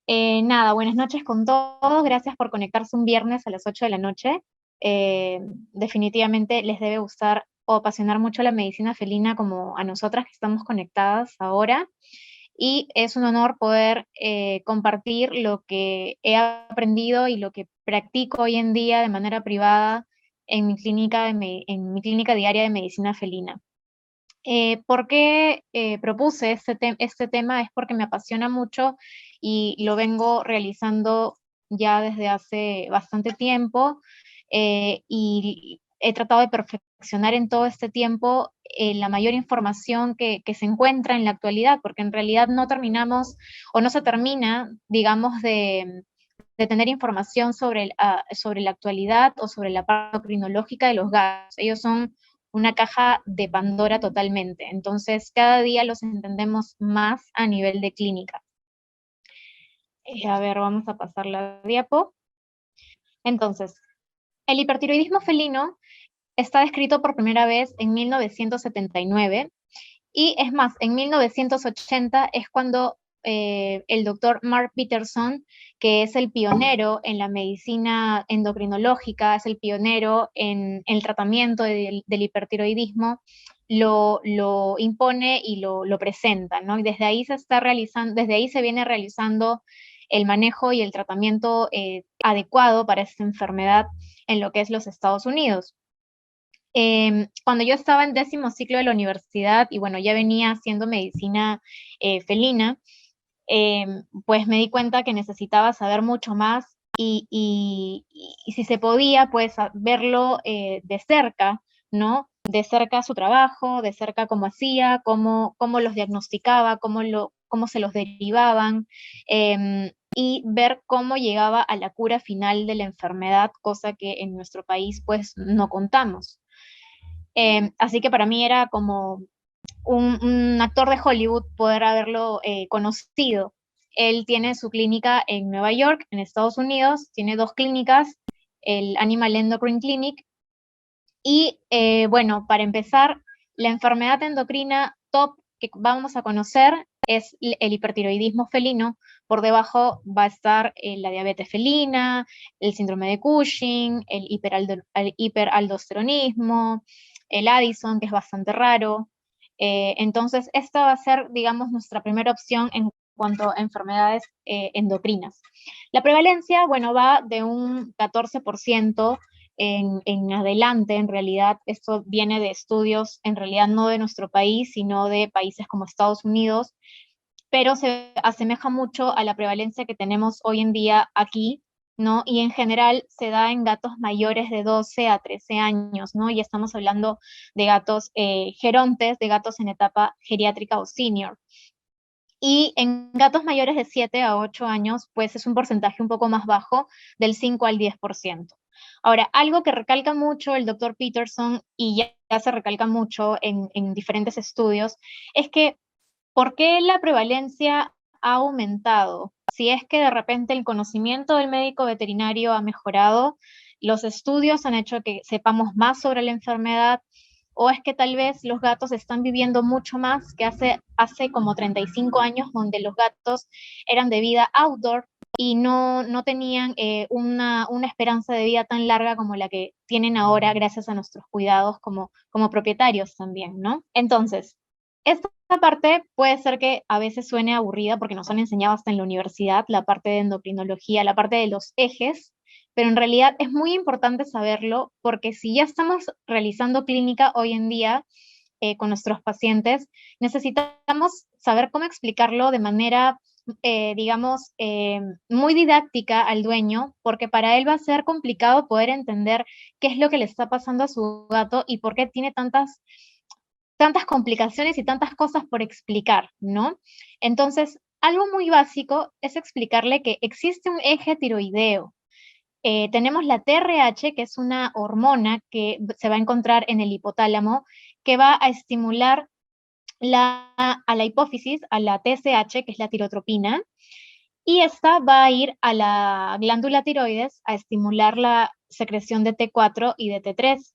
Nada, buenas noches con todos. Gracias por conectarse un viernes a las 8 de la noche. Definitivamente les debe gustar o apasionar mucho la medicina felina como a nosotras que estamos conectadas ahora. Y es un honor poder compartir lo que he aprendido y lo que practico hoy en día de manera privada en mi clínica, en mi clínica diaria de medicina felina. ¿Por qué propuse este tema? Es porque me apasiona mucho y lo vengo realizando ya desde hace bastante tiempo, y he tratado de perfeccionar en todo este tiempo la mayor información que se encuentra en la actualidad, porque en realidad no terminamos o no se termina, digamos, de tener información sobre la actualidad o sobre la parte crinológica de los gatos. Ellos son una caja de Pandora totalmente. Entonces, cada día los entendemos más a nivel de clínica. A ver, vamos a pasar la diapo. Entonces, el hipertiroidismo felino está descrito por primera vez en 1979 y es más, en 1980 es cuando el doctor Mark Peterson, que es el pionero en la medicina endocrinológica, es el pionero en el tratamiento del hipertiroidismo, lo impone y lo presenta, ¿no? Y desde ahí se está realizando, desde ahí se viene realizando el manejo y el tratamiento adecuado para esta enfermedad en lo que es los Estados Unidos. Cuando yo estaba en 10º ciclo de la universidad y bueno, ya venía haciendo medicina felina, pues me di cuenta que necesitaba saber mucho más y si se podía, pues verlo de cerca, ¿no? De cerca su trabajo, de cerca cómo hacía, cómo los diagnosticaba, cómo se los derivaban, y ver cómo llegaba a la cura final de la enfermedad, cosa que en nuestro país pues no contamos. Así que para mí era como un actor de Hollywood poder haberlo conocido. Él tiene su clínica en Nueva York, en Estados Unidos, tiene dos clínicas, el Animal Endocrine Clinic. Y bueno, para empezar, la enfermedad endocrina top que vamos a conocer es el hipertiroidismo felino. Por debajo va a estar la diabetes felina, el síndrome de Cushing, el hiperaldosteronismo, el Addison, que es bastante raro. Entonces, esta va a ser, digamos, nuestra primera opción en cuanto a enfermedades endocrinas. La prevalencia, bueno, va de un 14% en adelante. En realidad, esto viene de estudios, en realidad no de nuestro país, sino de países como Estados Unidos, pero se asemeja mucho a la prevalencia que tenemos hoy en día aquí, ¿no? Y en general se da en gatos mayores de 12 a 13 años, ¿no? Y estamos hablando de gatos gerontes, de gatos en etapa geriátrica o senior. Y en gatos mayores de 7 a 8 años, pues es un porcentaje un poco más bajo, del 5 al 10%. Ahora, algo que recalca mucho el doctor Peterson, y ya se recalca mucho en diferentes estudios, es que ¿por qué la prevalencia ha aumentado? Si es que de repente el conocimiento del médico veterinario ha mejorado, los estudios han hecho que sepamos más sobre la enfermedad, o es que tal vez los gatos están viviendo mucho más que hace como 35 años, donde los gatos eran de vida outdoor y no tenían una esperanza de vida tan larga como la que tienen ahora gracias a nuestros cuidados como propietarios también, ¿no? Entonces, esta parte puede ser que a veces suene aburrida porque nos han enseñado hasta en la universidad la parte de endocrinología, la parte de los ejes, pero en realidad es muy importante saberlo porque si ya estamos realizando clínica hoy en día con nuestros pacientes, necesitamos saber cómo explicarlo de manera, digamos, muy didáctica al dueño, porque para él va a ser complicado poder entender qué es lo que le está pasando a su gato y por qué tiene tantas complicaciones y tantas cosas por explicar, ¿no? Entonces, algo muy básico es explicarle que existe un eje tiroideo. Tenemos la TRH, que es una hormona que se va a encontrar en el hipotálamo, que va a estimular a la hipófisis, a la TSH, que es la tirotropina, y esta va a ir a la glándula tiroides a estimular la secreción de T4 y de T3.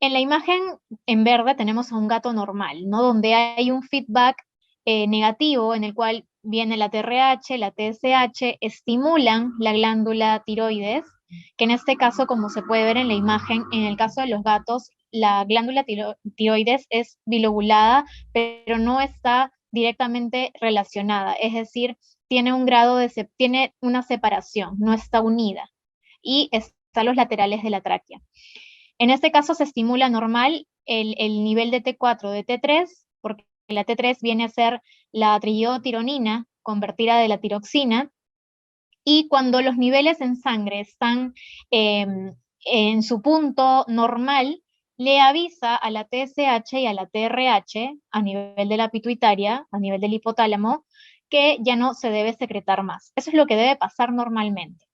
En la imagen en verde tenemos a un gato normal, ¿no? Donde hay un feedback negativo en el cual viene la TRH, la TSH, estimulan la glándula tiroides, que en este caso, como se puede ver en la imagen, en el caso de los gatos, la glándula tiroides es bilobulada, pero no está directamente relacionada, es decir, tiene un grado tiene una separación, no está unida, y está a los laterales de la tráquea. En este caso se estimula normal el nivel de T4, de T3, porque la T3 viene a ser la triiotironina convertida de la tiroxina, y cuando los niveles en sangre están en su punto normal, le avisa a la TSH y a la TRH, a nivel de la pituitaria, a nivel del hipotálamo, que ya no se debe secretar más. Eso es lo que debe pasar normalmente.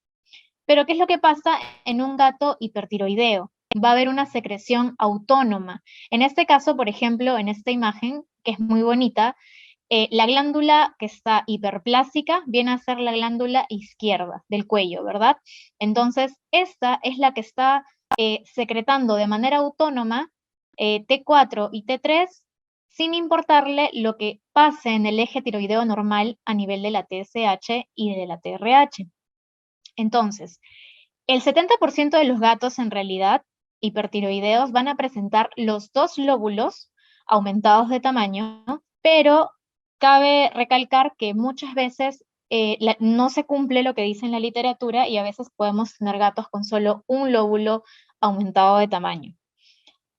Pero ¿qué es lo que pasa en un gato hipertiroideo? Va a haber una secreción autónoma. En este caso, por ejemplo, en esta imagen, que es muy bonita, la glándula que está hiperplásica viene a ser la glándula izquierda del cuello, ¿verdad? Entonces, esta es la que está secretando de manera autónoma T4 y T3 sin importarle lo que pase en el eje tiroideo normal a nivel de la TSH y de la TRH. Entonces, el 70% de los gatos en realidad hipertiroideos van a presentar los dos lóbulos aumentados de tamaño, pero cabe recalcar que muchas veces no se cumple lo que dice en la literatura y a veces podemos tener gatos con solo un lóbulo aumentado de tamaño.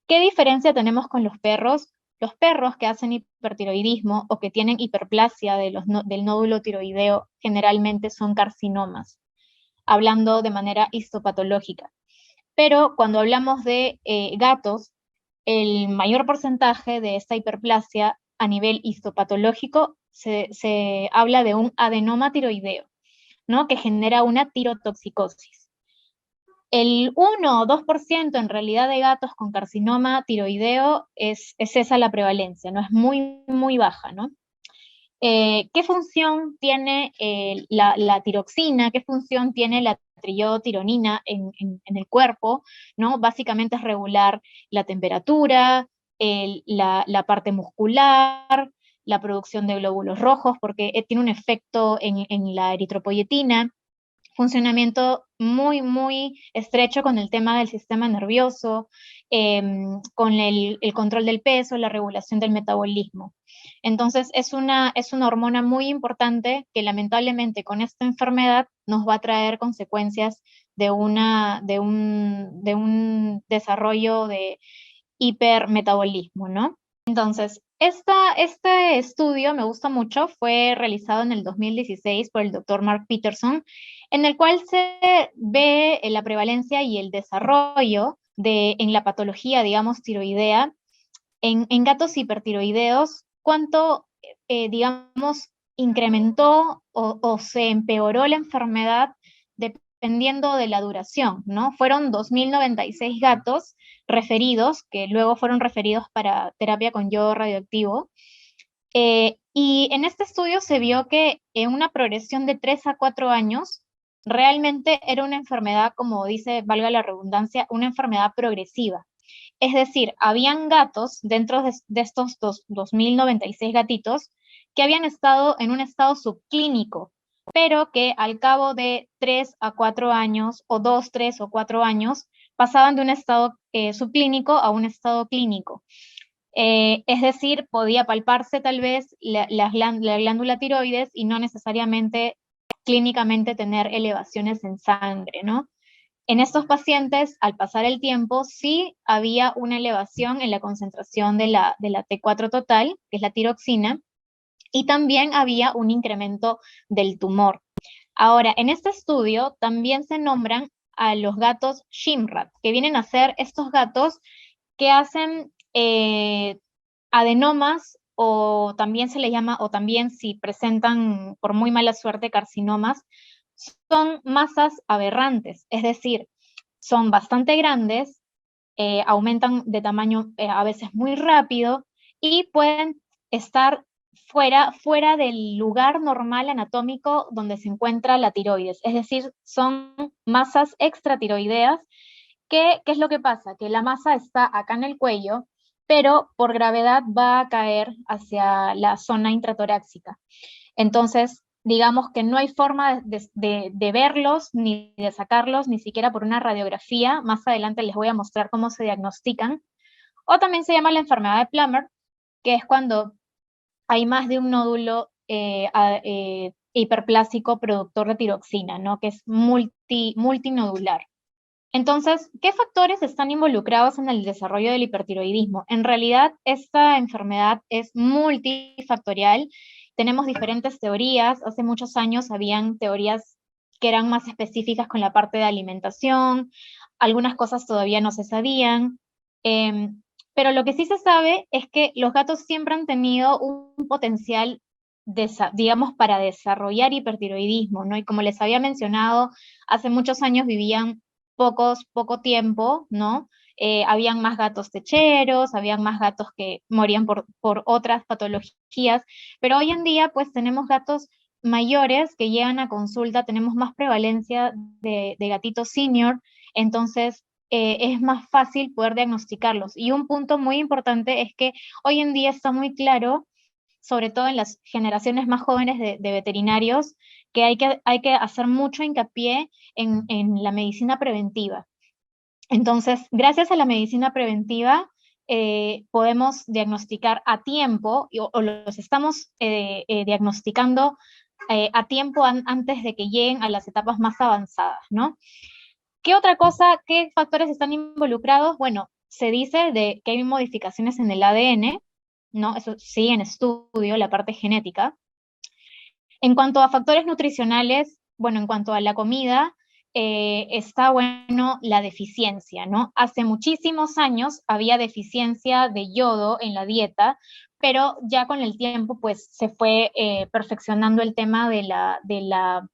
¿Qué diferencia tenemos con los perros? Los perros que hacen hipertiroidismo o que tienen hiperplasia del nódulo tiroideo generalmente son carcinomas, hablando de manera histopatológica. Pero cuando hablamos de gatos, el mayor porcentaje de esta hiperplasia a nivel histopatológico se habla de un adenoma tiroideo, ¿no? Que genera una tirotoxicosis. El 1 o 2% en realidad de gatos con carcinoma tiroideo es esa la prevalencia, ¿no? Es muy, muy baja, ¿no? ¿Qué función tiene la tiroxina? ¿Qué función tiene la triiotironina en el cuerpo? ¿No? Básicamente es regular la temperatura, la parte muscular, la producción de glóbulos rojos, porque tiene un efecto en la eritropoyetina, funcionamiento muy, muy estrecho con el tema del sistema nervioso, con el control del peso, la regulación del metabolismo. Entonces, es una hormona muy importante que lamentablemente con esta enfermedad nos va a traer consecuencias de un desarrollo de hipermetabolismo, ¿no? Entonces, este estudio me gusta mucho, fue realizado en el 2016 por el doctor Mark Peterson, en el cual se ve la prevalencia y el desarrollo en la patología, digamos, tiroidea, en gatos hipertiroideos, cuánto, digamos, incrementó o se empeoró la enfermedad dependiendo de la duración, ¿no? Fueron 2.096 gatos referidos, que luego fueron referidos para terapia con yodo radioactivo. Y en este estudio se vio que en una progresión de 3 a 4 años, realmente era una enfermedad, como dice, valga la redundancia, una enfermedad progresiva. Es decir, habían gatos dentro de estos 2.096 gatitos que habían estado en un estado subclínico, pero que al cabo de 3 a 4 años, o 2, 3 o 4 años, pasaban de un estado subclínico a un estado clínico. Es decir, podía palparse tal vez la glándula tiroides y no necesariamente clínicamente tener elevaciones en sangre, ¿no? En estos pacientes, al pasar el tiempo, sí había una elevación en la concentración de la T4 total, que es la tiroxina, y también había un incremento del tumor. Ahora, en este estudio también se nombran a los gatos Shimrat, que vienen a ser estos gatos que hacen adenomas, o también se les llama, o también si presentan por muy mala suerte carcinomas, son masas aberrantes, es decir, son bastante grandes, aumentan de tamaño a veces muy rápido y pueden estar fuera del lugar normal anatómico donde se encuentra la tiroides, es decir, son masas extratiroideas. ¿Qué es lo que pasa? Que la masa está acá en el cuello, pero por gravedad va a caer hacia la zona intratorácica. Entonces, digamos que no hay forma de verlos ni de sacarlos, ni siquiera por una radiografía. Más adelante les voy a mostrar cómo se diagnostican. O también se llama la enfermedad de Plummer, que es cuando hay más de un nódulo hiperplásico productor de tiroxina, ¿no? Que es multinodular. Entonces, ¿qué factores están involucrados en el desarrollo del hipertiroidismo? En realidad, esta enfermedad es multifactorial. Tenemos diferentes teorías. Hace muchos años habían teorías que eran más específicas con la parte de alimentación. Algunas cosas todavía no se sabían. Pero lo que sí se sabe es que los gatos siempre han tenido un potencial, digamos, para desarrollar hipertiroidismo, ¿no? Y como les había mencionado, hace muchos años vivían poco tiempo, ¿no? Habían más gatos techeros, habían más gatos que morían por otras patologías, pero hoy en día pues tenemos gatos mayores que llegan a consulta, tenemos más prevalencia de gatitos senior, entonces es más fácil poder diagnosticarlos. Y un punto muy importante es que hoy en día está muy claro, sobre todo en las generaciones más jóvenes de veterinarios, que hay que hacer mucho hincapié en la medicina preventiva. Entonces, gracias a la medicina preventiva, podemos diagnosticar a tiempo, o los estamos diagnosticando a tiempo antes de que lleguen a las etapas más avanzadas, ¿no? ¿Qué otra cosa, qué factores están involucrados? Bueno, se dice que hay modificaciones en el ADN, ¿no? Eso sí, en estudio, la parte genética. En cuanto a factores nutricionales, bueno, en cuanto a la comida, está bueno la deficiencia, ¿no? Hace muchísimos años había deficiencia de yodo en la dieta, pero ya con el tiempo, pues, se fue perfeccionando el tema de la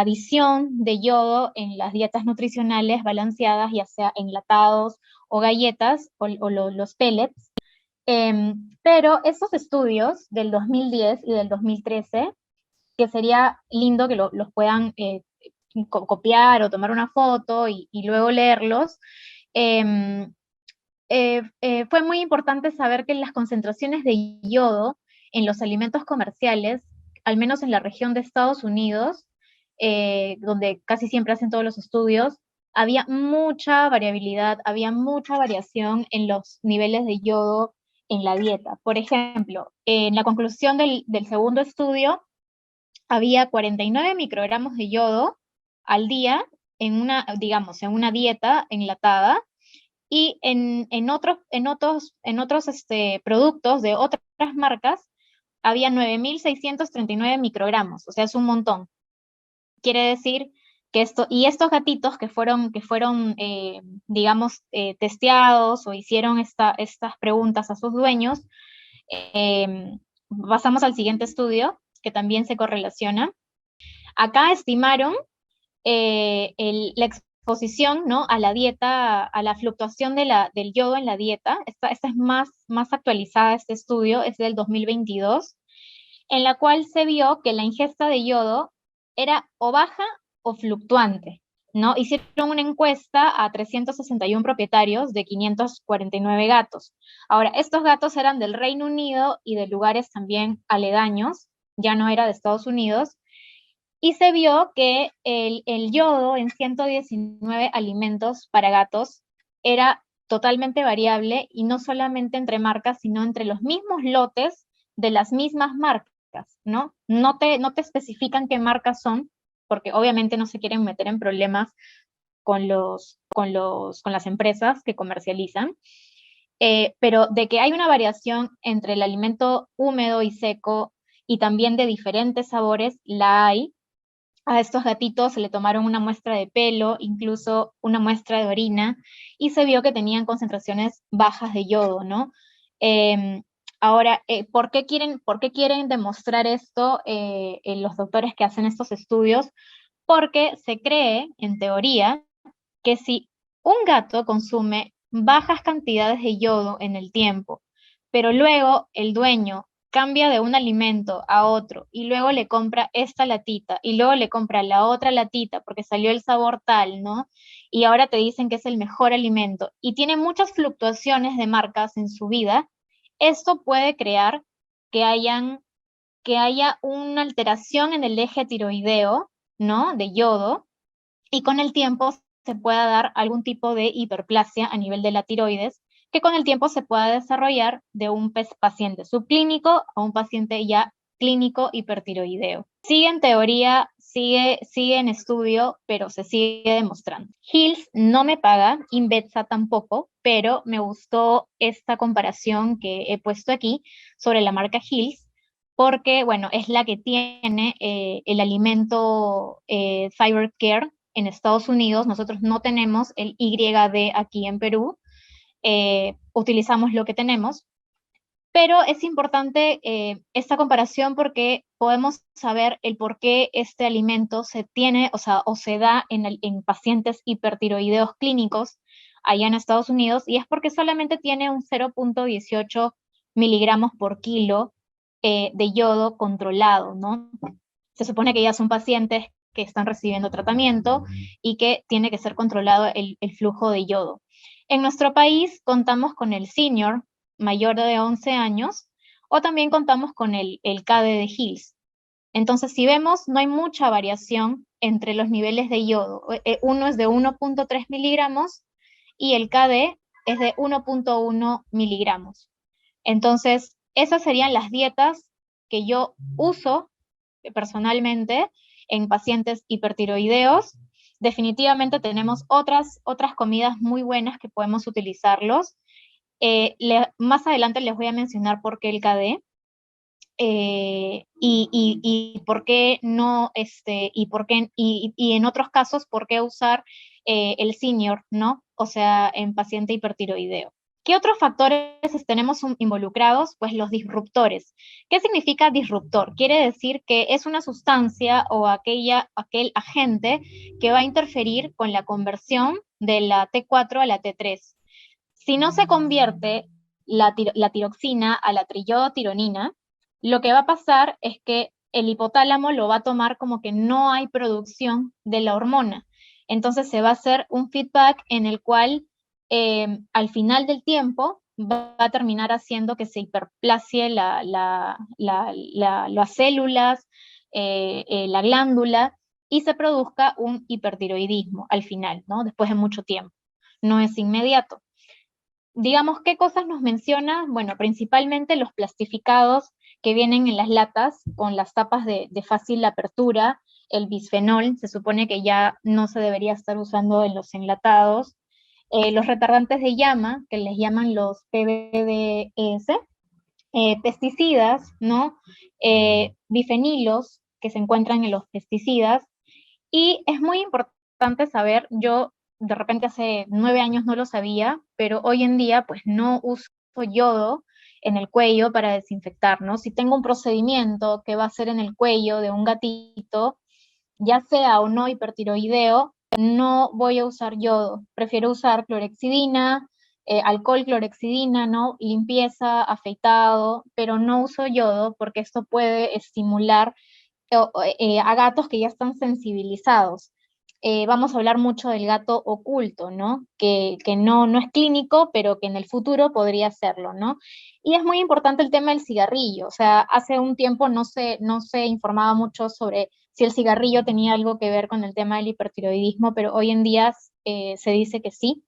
adición de yodo en las dietas nutricionales balanceadas, ya sea enlatados o galletas o los pellets. Pero esos estudios del 2010 y del 2013, que sería lindo que los puedan copiar o tomar una foto y luego leerlos, eh, fue muy importante saber que las concentraciones de yodo en los alimentos comerciales, al menos en la región de Estados Unidos, donde casi siempre hacen todos los estudios, había mucha variabilidad, había mucha variación en los niveles de yodo en la dieta. Por ejemplo, en la conclusión del segundo estudio, había 49 microgramos de yodo al día en una, digamos, en una dieta enlatada, y en otros productos de otras marcas había 9.639 microgramos, o sea, es un montón. Quiere decir que estos gatitos que fueron digamos, testeados o hicieron estas preguntas a sus dueños, pasamos al siguiente estudio, que también se correlaciona. Acá estimaron la exposición, ¿no? A la dieta, a la fluctuación del yodo en la dieta. Esta es más actualizada, este estudio es del 2022, en la cual se vio que la ingesta de yodo era o baja o fluctuante, ¿no? Hicieron una encuesta a 361 propietarios de 549 gatos. Ahora, estos gatos eran del Reino Unido y de lugares también aledaños, ya no era de Estados Unidos, y se vio que el yodo en 119 alimentos para gatos era totalmente variable, y no solamente entre marcas, sino entre los mismos lotes de las mismas marcas, ¿no? No te especifican qué marcas son, porque obviamente no se quieren meter en problemas con las empresas que comercializan, pero de que hay una variación entre el alimento húmedo y seco y también de diferentes sabores, la hay. A estos gatitos se le tomaron una muestra de pelo, incluso una muestra de orina, y se vio que tenían concentraciones bajas de yodo, ¿no? Ahora, ¿por qué quieren demostrar esto los doctores que hacen estos estudios? Porque se cree, en teoría, que si un gato consume bajas cantidades de yodo en el tiempo, pero luego el dueño cambia de un alimento a otro y luego le compra esta latita y luego le compra la otra latita porque salió el sabor tal, ¿no? Y ahora te dicen que es el mejor alimento y tiene muchas fluctuaciones de marcas en su vida, esto puede crear que hayan que haya una alteración en el eje tiroideo, ¿no? De yodo, y con el tiempo se pueda dar algún tipo de hiperplasia a nivel de la tiroides, que con el tiempo se pueda desarrollar de un paciente subclínico a un paciente ya clínico hipertiroideo. Sigue en teoría, sigue en estudio, pero se sigue demostrando. Hills no me paga, Invetsa tampoco, pero me gustó esta comparación que he puesto aquí sobre la marca Hills, porque, bueno, es la que tiene el alimento Thyroid Care en Estados Unidos. Nosotros no tenemos el YD aquí en Perú, utilizamos lo que tenemos, pero es importante esta comparación porque podemos saber el por qué este alimento se tiene, o se da en pacientes hipertiroideos clínicos allá en Estados Unidos, y es porque solamente tiene un 0.18 miligramos por kilo de yodo controlado, ¿no? Se supone que ya son pacientes que están recibiendo tratamiento y que tiene que ser controlado el flujo de yodo. En nuestro país contamos con el senior mayor de 11 años, o también contamos con el KD de Hills. Entonces, si vemos, no hay mucha variación entre los niveles de yodo. Uno es de 1.3 miligramos y el KD es de 1.1 miligramos. Entonces, esas serían las dietas que yo uso personalmente en pacientes hipertiroideos. Definitivamente tenemos otras comidas muy buenas que podemos utilizarlos. Más adelante les voy a mencionar por qué el KD, y por qué no, y en otros casos, por qué usar el senior, ¿no? O sea, en paciente hipertiroideo. ¿Qué otros factores tenemos involucrados? Pues los disruptores. ¿Qué significa disruptor? Quiere decir que es una sustancia o aquel agente que va a interferir con la conversión de la T4 a la T3. Si no se convierte la tiroxina a la triiodotironina, lo que va a pasar es que el hipotálamo lo va a tomar como que no hay producción de la hormona. Entonces se va a hacer un feedback en el cual al final del tiempo va a terminar haciendo que se hiperplasie las células, la glándula, y se produzca un hipertiroidismo al final, ¿no? Después de mucho tiempo. No es inmediato. Digamos, ¿qué cosas nos menciona? Bueno, principalmente los plastificados que vienen en las latas con las tapas de fácil apertura, el bisfenol, se supone que ya no se debería estar usando en los enlatados, los retardantes de llama, que les llaman los PBDES, pesticidas, ¿no? Bifenilos, que se encuentran en los pesticidas, y es muy importante saber, yo de repente hace 9 años no lo sabía, pero hoy en día pues no uso yodo en el cuello para desinfectar, ¿no? Si tengo un procedimiento que va a ser en el cuello de un gatito, ya sea o no hipertiroideo, no voy a usar yodo. Prefiero usar clorexidina, alcohol clorexidina, ¿no? Limpieza, afeitado, pero no uso yodo porque esto puede estimular a gatos que ya están sensibilizados. Vamos a hablar mucho del gato oculto, ¿no? Que no es clínico, pero que en el futuro podría serlo, ¿no? Y es muy importante el tema del cigarrillo. O sea, hace un tiempo no se informaba mucho sobre si el cigarrillo tenía algo que ver con el tema del hipertiroidismo, pero hoy en día se dice que sí.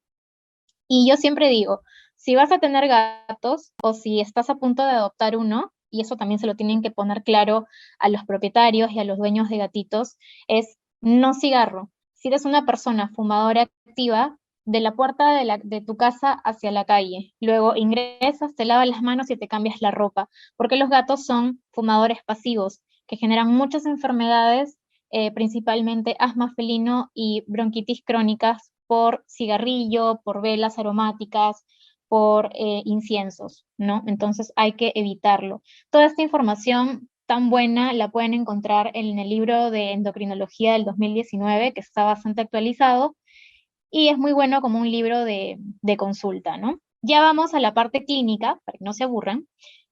Y yo siempre digo, si vas a tener gatos o si estás a punto de adoptar uno, y eso también se lo tienen que poner claro a los propietarios y a los dueños de gatitos, es no cigarro. Si eres una persona fumadora activa, de la puerta de tu casa hacia la calle. Luego ingresas, te lavas las manos y te cambias la ropa, porque los gatos son fumadores pasivos que generan muchas enfermedades, principalmente asma felino y bronquitis crónicas por cigarrillo, por velas aromáticas, por inciensos, ¿no? Entonces hay que evitarlo. Toda esta información tan buena la pueden encontrar en el libro de endocrinología del 2019, que está bastante actualizado, y es muy bueno como un libro de consulta, ¿no? Ya vamos a la parte clínica, para que no se aburran.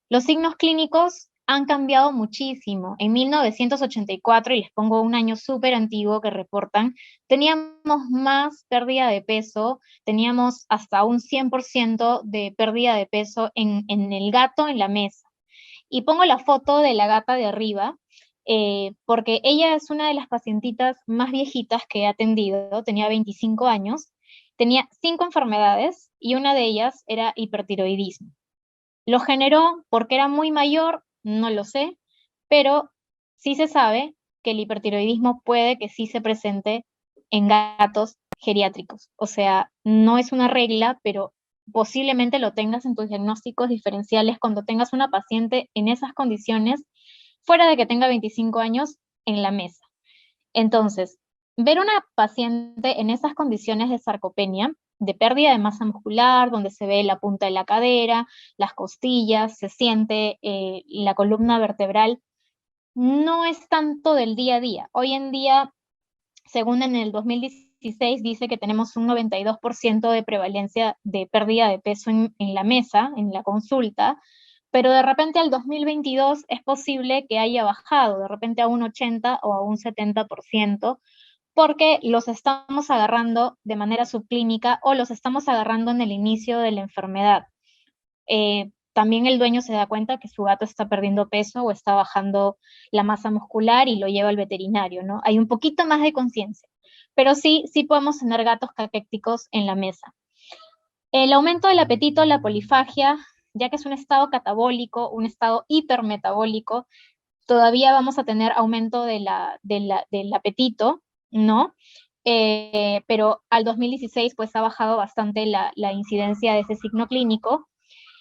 Los signos clínicos han cambiado muchísimo. En 1984, y les pongo un año súper antiguo que reportan, teníamos más pérdida de peso, teníamos hasta un 100% de pérdida de peso en el gato en la mesa. Y pongo la foto de la gata de arriba, porque ella es una de las pacientitas más viejitas que he atendido, tenía 25 años, tenía 5 enfermedades y una de ellas era hipertiroidismo. Lo generó porque era muy mayor, no lo sé, pero sí se sabe que el hipertiroidismo puede que sí se presente en gatos geriátricos. O sea, no es una regla, pero posiblemente lo tengas en tus diagnósticos diferenciales cuando tengas una paciente en esas condiciones, fuera de que tenga 25 años, en la mesa. Entonces, ver una paciente en esas condiciones de sarcopenia, de pérdida de masa muscular, donde se ve la punta de la cadera, las costillas, se siente la columna vertebral, no es tanto del día a día. Hoy en día, según en el 2016, dice que tenemos un 92% de prevalencia de pérdida de peso en la mesa, en la consulta, pero de repente al 2022 es posible que haya bajado, de repente a un 80 o a un 70%, porque los estamos agarrando de manera subclínica o los estamos agarrando en el inicio de la enfermedad. También el dueño se da cuenta que su gato está perdiendo peso o está bajando la masa muscular y lo lleva al veterinario, ¿no? Hay un poquito más de conciencia, pero sí podemos tener gatos caquécticos en la mesa. El aumento del apetito, la polifagia, ya que es un estado catabólico, un estado hipermetabólico, todavía vamos a tener aumento del apetito, ¿no? Pero al 2016 pues ha bajado bastante la incidencia de ese signo clínico.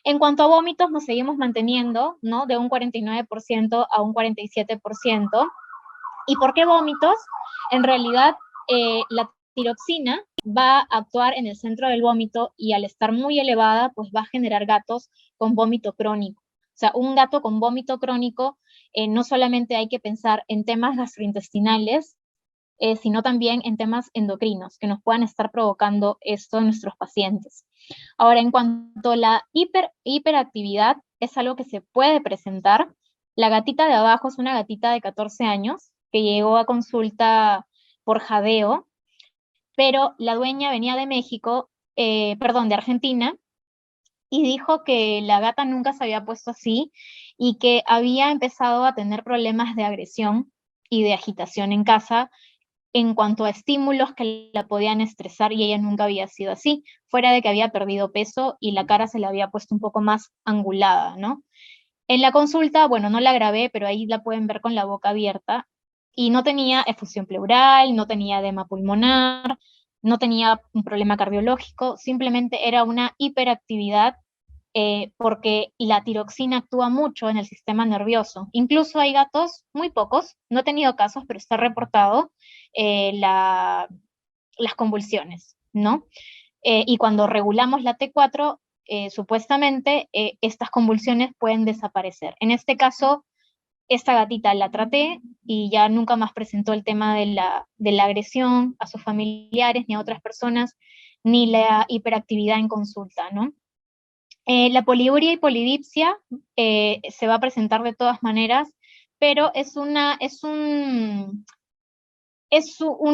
En cuanto a vómitos, nos seguimos manteniendo, ¿no? De un 49% a un 47%. ¿Y por qué vómitos? En realidad, la tiroxina va a actuar en el centro del vómito y al estar muy elevada, pues va a generar gatos con vómito crónico. O sea, un gato con vómito crónico, no solamente hay que pensar en temas gastrointestinales, sino también en temas endocrinos que nos puedan estar provocando esto en nuestros pacientes. Ahora, en cuanto a la hiperactividad, es algo que se puede presentar. La gatita de abajo es una gatita de 14 años que llegó a consulta por jadeo, pero la dueña venía de México, perdón, de Argentina, y dijo que la gata nunca se había puesto así y que había empezado a tener problemas de agresión y de agitación en casa en cuanto a estímulos que la podían estresar y ella nunca había sido así, fuera de que había perdido peso y la cara se le había puesto un poco más angulada, ¿no? En la consulta, bueno, no la grabé, pero ahí la pueden ver con la boca abierta y no tenía efusión pleural, no tenía edema pulmonar, no tenía un problema cardiológico, simplemente era una hiperactividad porque la tiroxina actúa mucho en el sistema nervioso. Incluso hay gatos, muy pocos, no he tenido casos, pero está reportado las convulsiones, ¿no? Y cuando regulamos la T4, supuestamente estas convulsiones pueden desaparecer. En este caso, esta gatita la traté y ya nunca más presentó el tema de la agresión a sus familiares ni a otras personas, ni la hiperactividad en consulta, ¿no? La poliuria y polidipsia se va a presentar de todas maneras, pero es un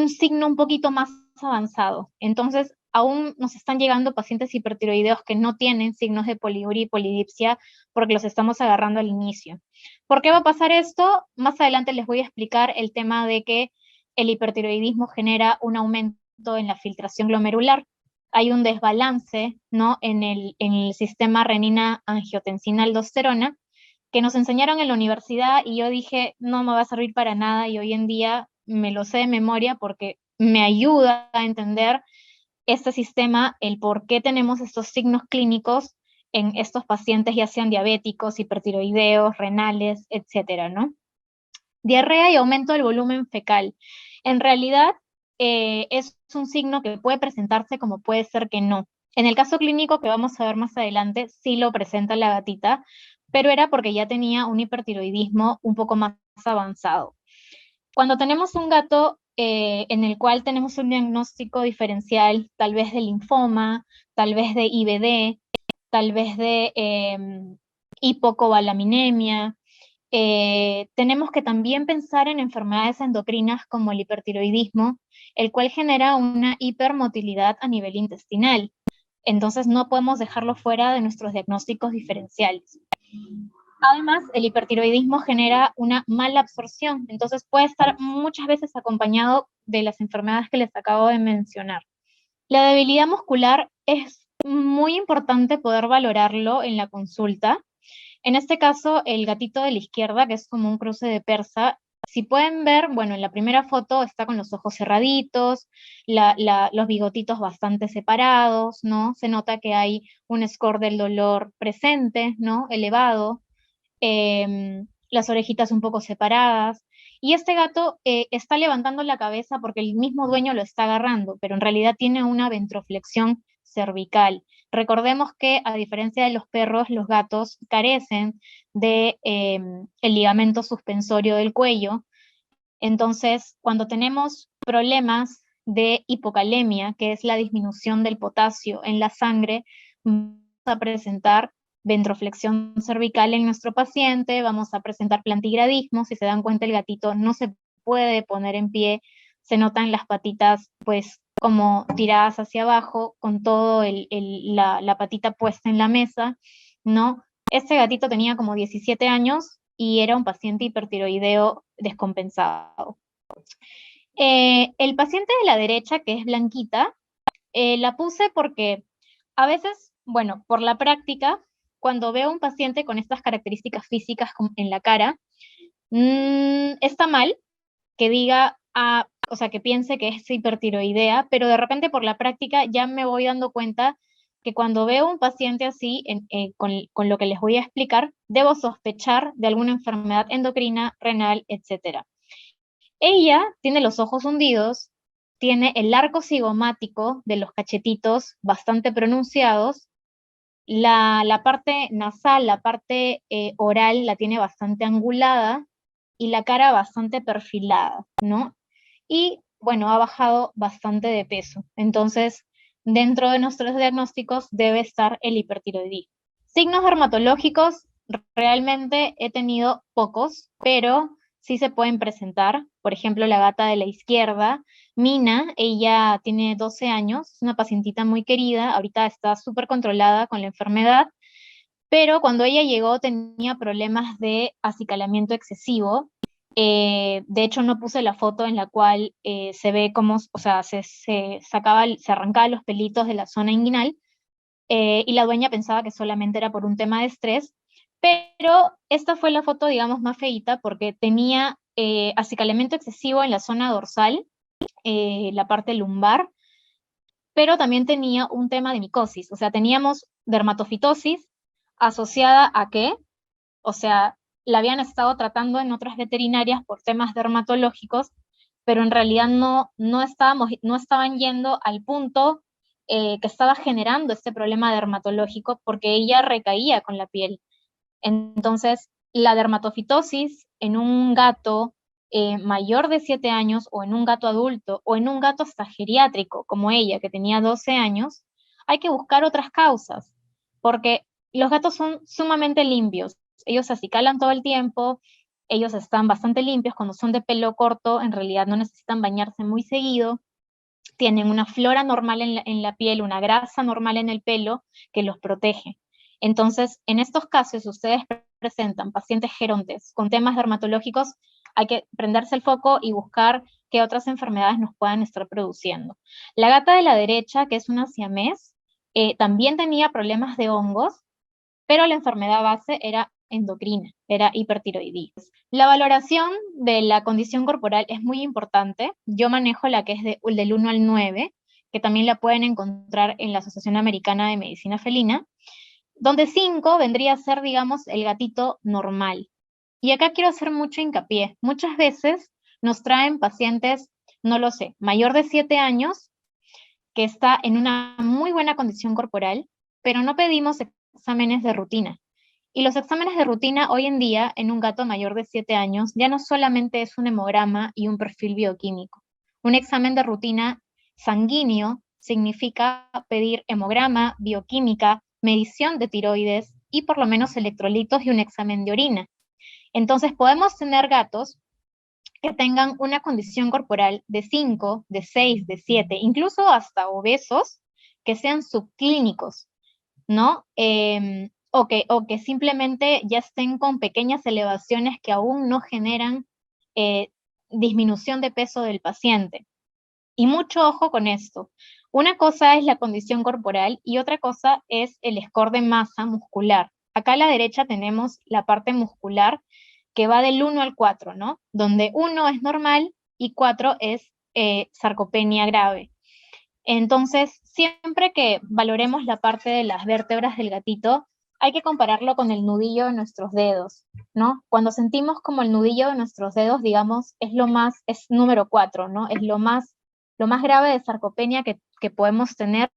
signo un poquito más avanzado. Entonces, aún nos están llegando pacientes hipertiroideos que no tienen signos de poliuria y polidipsia porque los estamos agarrando al inicio. ¿Por qué va a pasar esto? Más adelante les voy a explicar el tema de que el hipertiroidismo genera un aumento en la filtración glomerular. Hay un desbalance, ¿no? en el sistema renina-angiotensina-aldosterona que nos enseñaron en la universidad y yo dije, no me va a servir para nada y hoy en día me lo sé de memoria porque me ayuda a entender este sistema, el por qué tenemos estos signos clínicos en estos pacientes, ya sean diabéticos, hipertiroideos, renales, etcétera, ¿no? Diarrea y aumento del volumen fecal. En realidad, es un signo que puede presentarse como puede ser que no. En el caso clínico que vamos a ver más adelante, sí lo presenta la gatita, pero era porque ya tenía un hipertiroidismo un poco más avanzado. Cuando tenemos un gato en el cual tenemos un diagnóstico diferencial, tal vez de linfoma, tal vez de IBD, tal vez de hipocobalaminemia, tenemos que también pensar en enfermedades endocrinas como el hipertiroidismo, el cual genera una hipermotilidad a nivel intestinal. Entonces no podemos dejarlo fuera de nuestros diagnósticos diferenciales. Además, el hipertiroidismo genera una mala absorción, entonces puede estar muchas veces acompañado de las enfermedades que les acabo de mencionar. La debilidad muscular es muy importante poder valorarlo en la consulta. En este caso, el gatito de la izquierda, que es como un cruce de persa, si pueden ver, bueno, en la primera foto está con los ojos cerraditos, los bigotitos bastante separados, ¿no? Se nota que hay un score del dolor presente, ¿no? Elevado, las orejitas un poco separadas. Y este gato está levantando la cabeza porque el mismo dueño lo está agarrando, pero en realidad tiene una ventroflexión cervical. Recordemos que, a diferencia de los perros, los gatos carecen de el ligamento suspensorio del cuello. Entonces, cuando tenemos problemas de hipocalemia, que es la disminución del potasio en la sangre, vamos a presentar ventroflexión cervical en nuestro paciente, vamos a presentar plantigradismo. Si se dan cuenta, el gatito no se puede poner en pie, se notan las patitas pues como tiradas hacia abajo, con todo la patita puesta en la mesa, ¿no? Este gatito tenía como 17 años y era un paciente hipertiroideo descompensado. El paciente de la derecha, que es Blanquita, la puse porque a veces, bueno, por la práctica, cuando veo un paciente con estas características físicas en la cara, está mal que diga, o sea, que piense que es hipertiroidea, pero de repente por la práctica ya me voy dando cuenta que cuando veo un paciente así, con lo que les voy a explicar, debo sospechar de alguna enfermedad endocrina, renal, etc. Ella tiene los ojos hundidos, tiene el arco cigomático de los cachetitos bastante pronunciados, la parte nasal, la parte oral la tiene bastante angulada y la cara bastante perfilada, ¿no? Y bueno, ha bajado bastante de peso. Entonces, dentro de nuestros diagnósticos debe estar el hipertiroidismo. Signos dermatológicos, realmente he tenido pocos, pero sí se pueden presentar. Por ejemplo, la gata de la izquierda, Mina, ella tiene 12 años, es una pacientita muy querida, ahorita está súper controlada con la enfermedad, pero cuando ella llegó tenía problemas de acicalamiento excesivo. De hecho, no puse la foto en la cual se ve cómo, o sea, se arrancaba los pelitos de la zona inguinal, y la dueña pensaba que solamente era por un tema de estrés, pero esta fue la foto, digamos, más feíta porque tenía acicalamiento excesivo en la zona dorsal, la parte lumbar, pero también tenía un tema de micosis, o sea, teníamos dermatofitosis asociada a qué, o sea, la habían estado tratando en otras veterinarias por temas dermatológicos, pero en realidad no estaban yendo al punto que estaba generando este problema dermatológico porque ella recaía con la piel. Entonces, la dermatofitosis en un gato mayor de 7 años, o en un gato adulto, o en un gato hasta geriátrico, como ella, que tenía 12 años, hay que buscar otras causas, porque los gatos son sumamente limpios. Ellos se acicalan todo el tiempo, ellos están bastante limpios. Cuando son de pelo corto, en realidad no necesitan bañarse muy seguido, tienen una flora normal en la piel, una grasa normal en el pelo que los protege. Entonces, en estos casos, si ustedes presentan pacientes gerontes con temas dermatológicos, hay que prenderse el foco y buscar qué otras enfermedades nos puedan estar produciendo. La gata de la derecha, que es una siamés, también tenía problemas de hongos, pero la enfermedad base era endocrina, era hipertiroidismo. La valoración de la condición corporal es muy importante. Yo manejo la que es del 1 al 9, que también la pueden encontrar en la Asociación Americana de Medicina Felina, donde 5 vendría a ser, digamos, el gatito normal. Y acá quiero hacer mucho hincapié. Muchas veces nos traen pacientes, no lo sé, mayor de 7 años, que está en una muy buena condición corporal, pero no pedimos exámenes de rutina. Y los exámenes de rutina hoy en día en un gato mayor de 7 años ya no solamente es un hemograma y un perfil bioquímico. Un examen de rutina sanguíneo significa pedir hemograma, bioquímica, medición de tiroides y por lo menos electrolitos y un examen de orina. Entonces podemos tener gatos que tengan una condición corporal de 5, de 6, de 7, incluso hasta obesos, que sean subclínicos, ¿no? o que simplemente ya estén con pequeñas elevaciones que aún no generan eh, disminución de peso del paciente. Y mucho ojo con esto. Una cosa es la condición corporal y otra cosa es el score de masa muscular. Acá a la derecha tenemos la parte muscular que va del 1 al 4, ¿no? Donde 1 es normal y 4 es sarcopenia grave. Entonces, siempre que valoremos la parte de las vértebras del gatito, hay que compararlo con el nudillo de nuestros dedos, ¿no? Cuando sentimos como el nudillo de nuestros dedos, digamos, es número 4, ¿no? Es lo más grave de sarcopenia que podemos tener.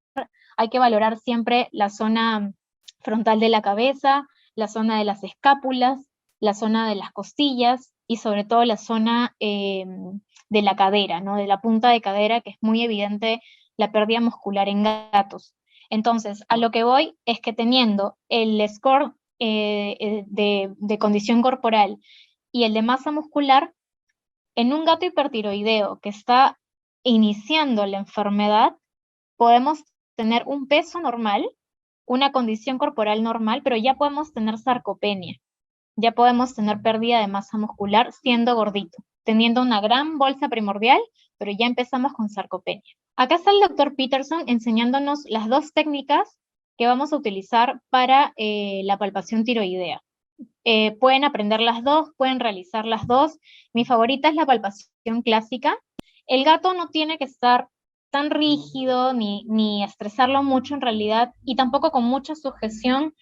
Hay que valorar siempre la zona frontal de la cabeza, la zona de las escápulas, la zona de las costillas y sobre todo la zona de la cadera, ¿no? De la punta de cadera, que es muy evidente la pérdida muscular en gatos. Entonces, a lo que voy es que teniendo el score de condición corporal y el de masa muscular, en un gato hipertiroideo que está iniciando la enfermedad, podemos tener un peso normal, una condición corporal normal, pero ya podemos tener sarcopenia, ya podemos tener pérdida de masa muscular siendo gordito, teniendo una gran bolsa primordial, pero ya empezamos con sarcopenia. Acá está el doctor Peterson enseñándonos las dos técnicas que vamos a utilizar para la palpación tiroidea. Pueden aprender las dos, pueden realizar las dos. Mi favorita es la palpación clásica. El gato no tiene que estar tan rígido ni estresarlo mucho en realidad y tampoco con mucha sujeción.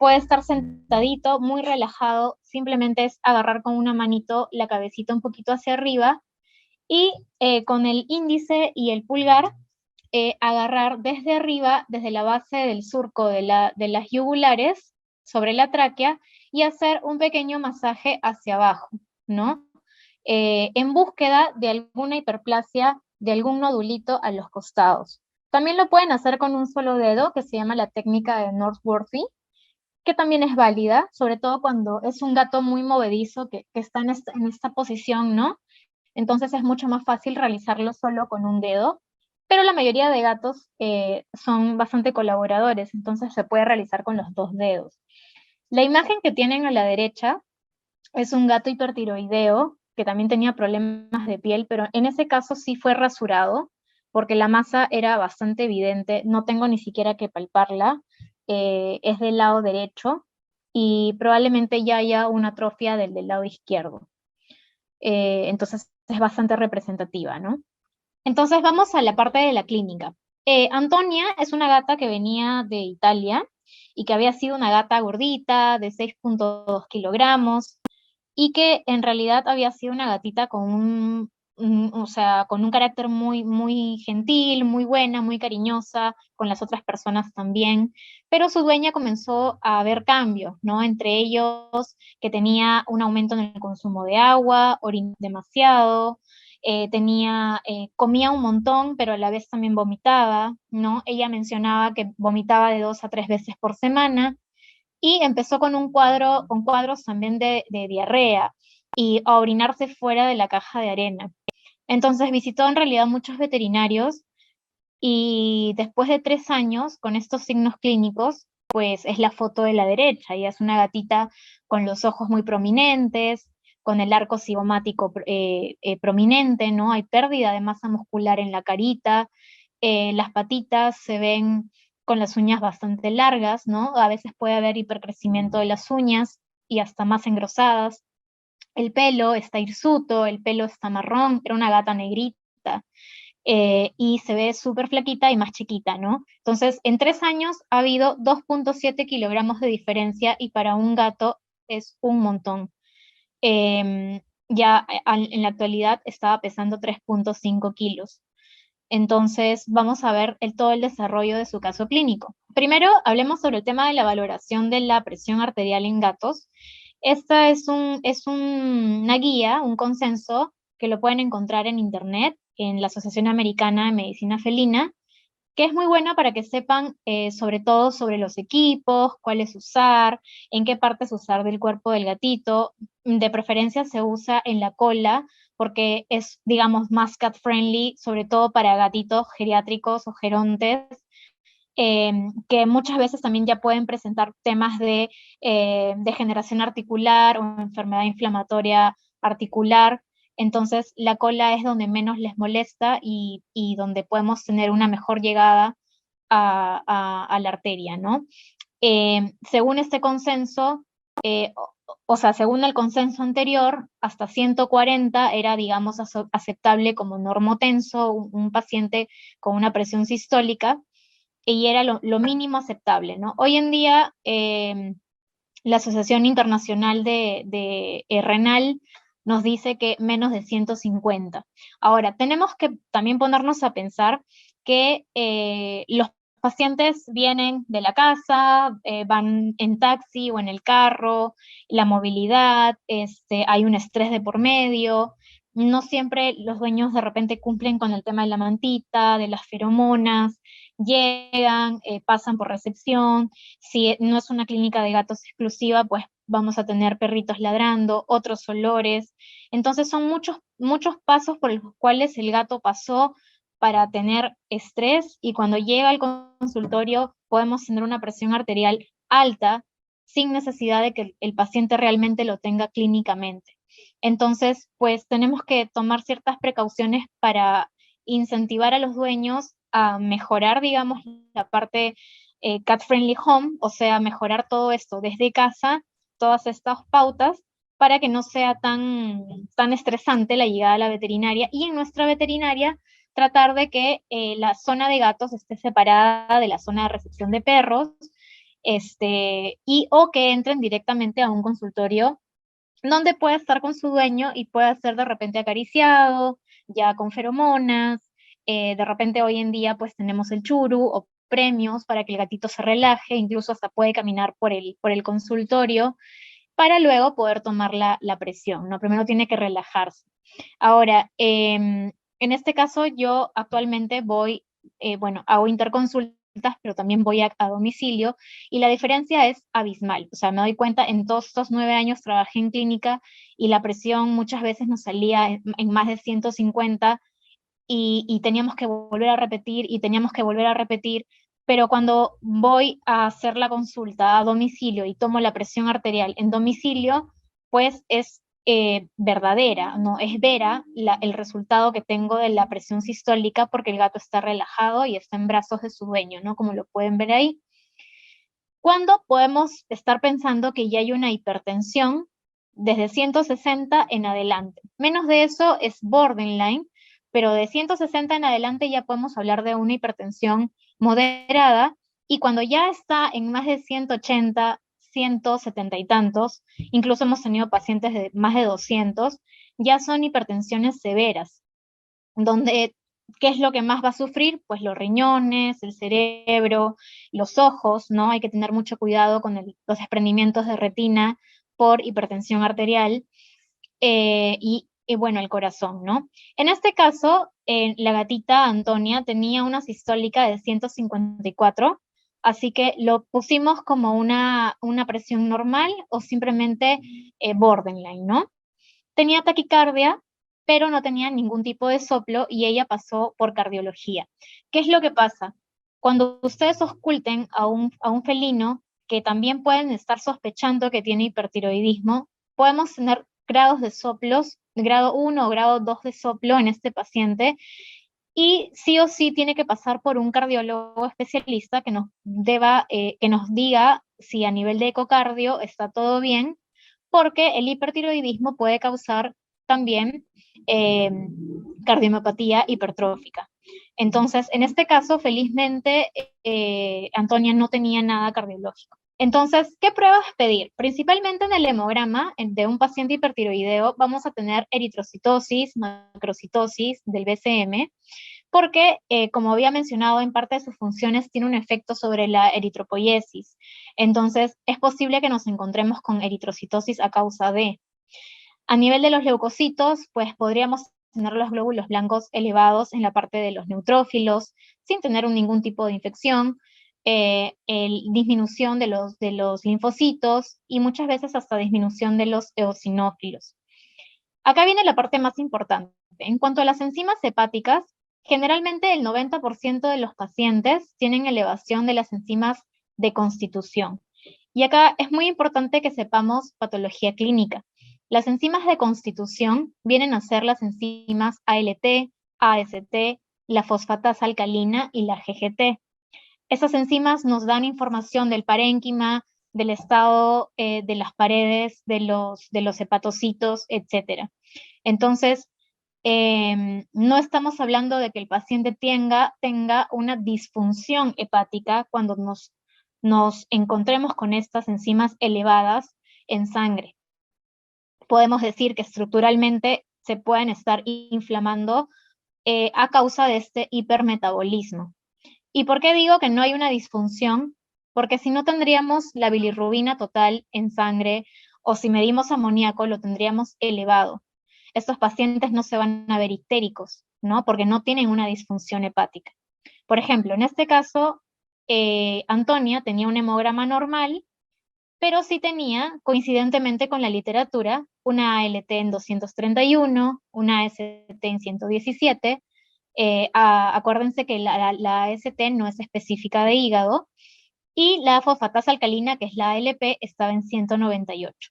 Puede estar sentadito, muy relajado, simplemente es agarrar con una manito la cabecita un poquito hacia arriba y con el índice y el pulgar agarrar desde arriba, desde la base del surco de las yugulares sobre la tráquea y hacer un pequeño masaje hacia abajo, ¿no? En búsqueda de alguna hiperplasia, de algún nodulito a los costados. También lo pueden hacer con un solo dedo, que se llama la técnica de Northworthy, que también es válida, sobre todo cuando es un gato muy movedizo que está en esta posición, ¿no? Entonces es mucho más fácil realizarlo solo con un dedo, pero la mayoría de gatos son bastante colaboradores, entonces se puede realizar con los dos dedos. La imagen que tienen a la derecha es un gato hipertiroideo que también tenía problemas de piel, pero en ese caso sí fue rasurado, porque la masa era bastante evidente, no tengo ni siquiera que palparla, es del lado derecho y probablemente ya haya una atrofia del lado izquierdo. Entonces es bastante representativa, ¿no? Entonces vamos a la parte de la clínica. Antonia es una gata que venía de Italia y que había sido una gata gordita de 6.2 kilogramos y que en realidad había sido una gatita con o sea, con un carácter muy, muy gentil, muy buena, muy cariñosa, con las otras personas también, pero su dueña comenzó a ver cambios, ¿no? Entre ellos que tenía un aumento en el consumo de agua, orinaba demasiado, comía un montón, pero a la vez también vomitaba, ¿no? Ella mencionaba que vomitaba de 2 a 3 veces por semana, y empezó con cuadros también de diarrea y a orinarse fuera de la caja de arena. Entonces visitó en realidad muchos veterinarios y después de 3 años con estos signos clínicos, pues es la foto de la derecha, y es una gatita con los ojos muy prominentes, con el arco cigomático prominente, ¿no? Hay pérdida de masa muscular en la carita, las patitas se ven con las uñas bastante largas, ¿no? A veces puede haber hipercrecimiento de las uñas y hasta más engrosadas. El pelo está hirsuto, el pelo está marrón, era una gata negrita, y se ve súper flaquita y más chiquita, ¿no? Entonces, en 3 años ha habido 2.7 kilogramos de diferencia y para un gato es un montón. Ya en la actualidad estaba pesando 3.5 kilos. Entonces, vamos a ver todo el desarrollo de su caso clínico. Primero, hablemos sobre el tema de la valoración de la presión arterial en gatos. Esta es una guía, un consenso que lo pueden encontrar en internet, en la Asociación Americana de Medicina Felina, que es muy buena para que sepan sobre todo sobre los equipos, cuáles usar, en qué partes usar del cuerpo del gatito. De preferencia se usa en la cola porque es, digamos, más cat friendly, sobre todo para gatitos geriátricos o gerontes, que muchas veces también ya pueden presentar temas de degeneración articular o enfermedad inflamatoria articular. Entonces, la cola es donde menos les molesta y donde podemos tener una mejor llegada a la arteria, ¿no? Según este consenso, o sea, según el consenso anterior, hasta 140 era, digamos, aceptable como normotenso, un paciente con una presión sistólica, y era lo mínimo aceptable, ¿no? Hoy en día, la Asociación Internacional de Renal nos dice que menos de 150. Ahora, tenemos que también ponernos a pensar que los pacientes vienen de la casa, van en taxi o en el carro, la movilidad, hay un estrés de por medio, no siempre los dueños de repente cumplen con el tema de la mantita, de las feromonas, llegan, pasan por recepción, si no es una clínica de gatos exclusiva, pues vamos a tener perritos ladrando, otros olores. Entonces son muchos, muchos pasos por los cuales el gato pasó para tener estrés y cuando llega al consultorio podemos tener una presión arterial alta sin necesidad de que el paciente realmente lo tenga clínicamente. Entonces, pues tenemos que tomar ciertas precauciones para incentivar a los dueños a mejorar, digamos, la parte Cat Friendly Home, o sea, mejorar todo esto desde casa, todas estas pautas, para que no sea tan estresante la llegada a la veterinaria. Y en nuestra veterinaria, tratar de que la zona de gatos esté separada de la zona de recepción de perros, o que entren directamente a un consultorio donde pueda estar con su dueño y pueda ser de repente acariciado, ya con feromonas, de repente hoy en día pues tenemos el churu o premios para que el gatito se relaje, incluso hasta puede caminar por el consultorio para luego poder tomar la presión, ¿no? Primero tiene que relajarse. Ahora, en este caso yo actualmente voy, bueno, hago interconsultas, pero también voy a domicilio, y la diferencia es abismal. O sea, me doy cuenta, en todos estos 9 años trabajé en clínica y la presión muchas veces nos salía en más de 150 y teníamos que volver a repetir y teníamos que volver a repetir, pero cuando voy a hacer la consulta a domicilio y tomo la presión arterial en domicilio, pues es verdadera, no es vera el resultado que tengo de la presión sistólica porque el gato está relajado y está en brazos de su dueño, ¿no? Como lo pueden ver ahí. ¿Cuándo podemos estar pensando que ya hay una hipertensión? Desde 160 en adelante. Menos de eso es borderline, pero de 160 en adelante ya podemos hablar de una hipertensión moderada, y cuando ya está en más de 180, 170 y tantos, incluso hemos tenido pacientes de más de 200, ya son hipertensiones severas, donde, ¿qué es lo que más va a sufrir? Pues los riñones, el cerebro, los ojos, ¿no? Hay que tener mucho cuidado con los desprendimientos de retina por hipertensión arterial, y bueno, el corazón, ¿no? En este caso, la gatita Antonia tenía una sistólica de 154, así que lo pusimos como una presión normal o simplemente borderline, ¿no? Tenía taquicardia, pero no tenía ningún tipo de soplo y ella pasó por cardiología. ¿Qué es lo que pasa? Cuando ustedes oculten a un felino que también pueden estar sospechando que tiene hipertiroidismo, podemos tener grados de soplos, grado 1 o grado 2 de soplo en este paciente, y sí o sí tiene que pasar por un cardiólogo especialista que nos diga si a nivel de ecocardio está todo bien, porque el hipertiroidismo puede causar también eh, cardiomiopatía hipertrófica. Entonces, en este caso, felizmente, Antonia no tenía nada cardiológico. Entonces, ¿qué pruebas pedir? Principalmente en el hemograma de un paciente hipertiroideo vamos a tener eritrocitosis, macrocitosis del BCM, porque, como había mencionado, en parte de sus funciones tiene un efecto sobre la eritropoiesis. Entonces, es posible que nos encontremos con eritrocitosis a causa de. A nivel de los leucocitos, pues podríamos tener los glóbulos blancos elevados en la parte de los neutrófilos, sin tener ningún tipo de infección, disminución de los linfocitos y muchas veces hasta disminución de los eosinófilos. Acá viene la parte más importante. En cuanto a las enzimas hepáticas, Generalmente el 90% de los pacientes tienen elevación de las enzimas de constitución. Y acá es muy importante que sepamos patología clínica. Las enzimas de constitución vienen a ser las enzimas ALT, AST, la fosfatasa alcalina y la GGT. Esas enzimas nos dan información del parénquima, del estado de las paredes, de los hepatocitos, etc. Entonces, no estamos hablando de que el paciente tenga una disfunción hepática cuando nos encontremos con estas enzimas elevadas en sangre. Podemos decir que estructuralmente se pueden estar inflamando a causa de este hipermetabolismo. ¿Y por qué digo que no hay una disfunción? Porque si no tendríamos la bilirrubina total en sangre, o si medimos amoníaco lo tendríamos elevado. Estos pacientes no se van a ver ictéricos, ¿no? Porque no tienen una disfunción hepática. Por ejemplo, en este caso, Antonia tenía un hemograma normal, pero sí tenía, coincidentemente con la literatura, una ALT en 231, una AST en 117. Acuérdense que la AST no es específica de hígado, y la fosfatasa alcalina, que es la ALP, estaba en 198.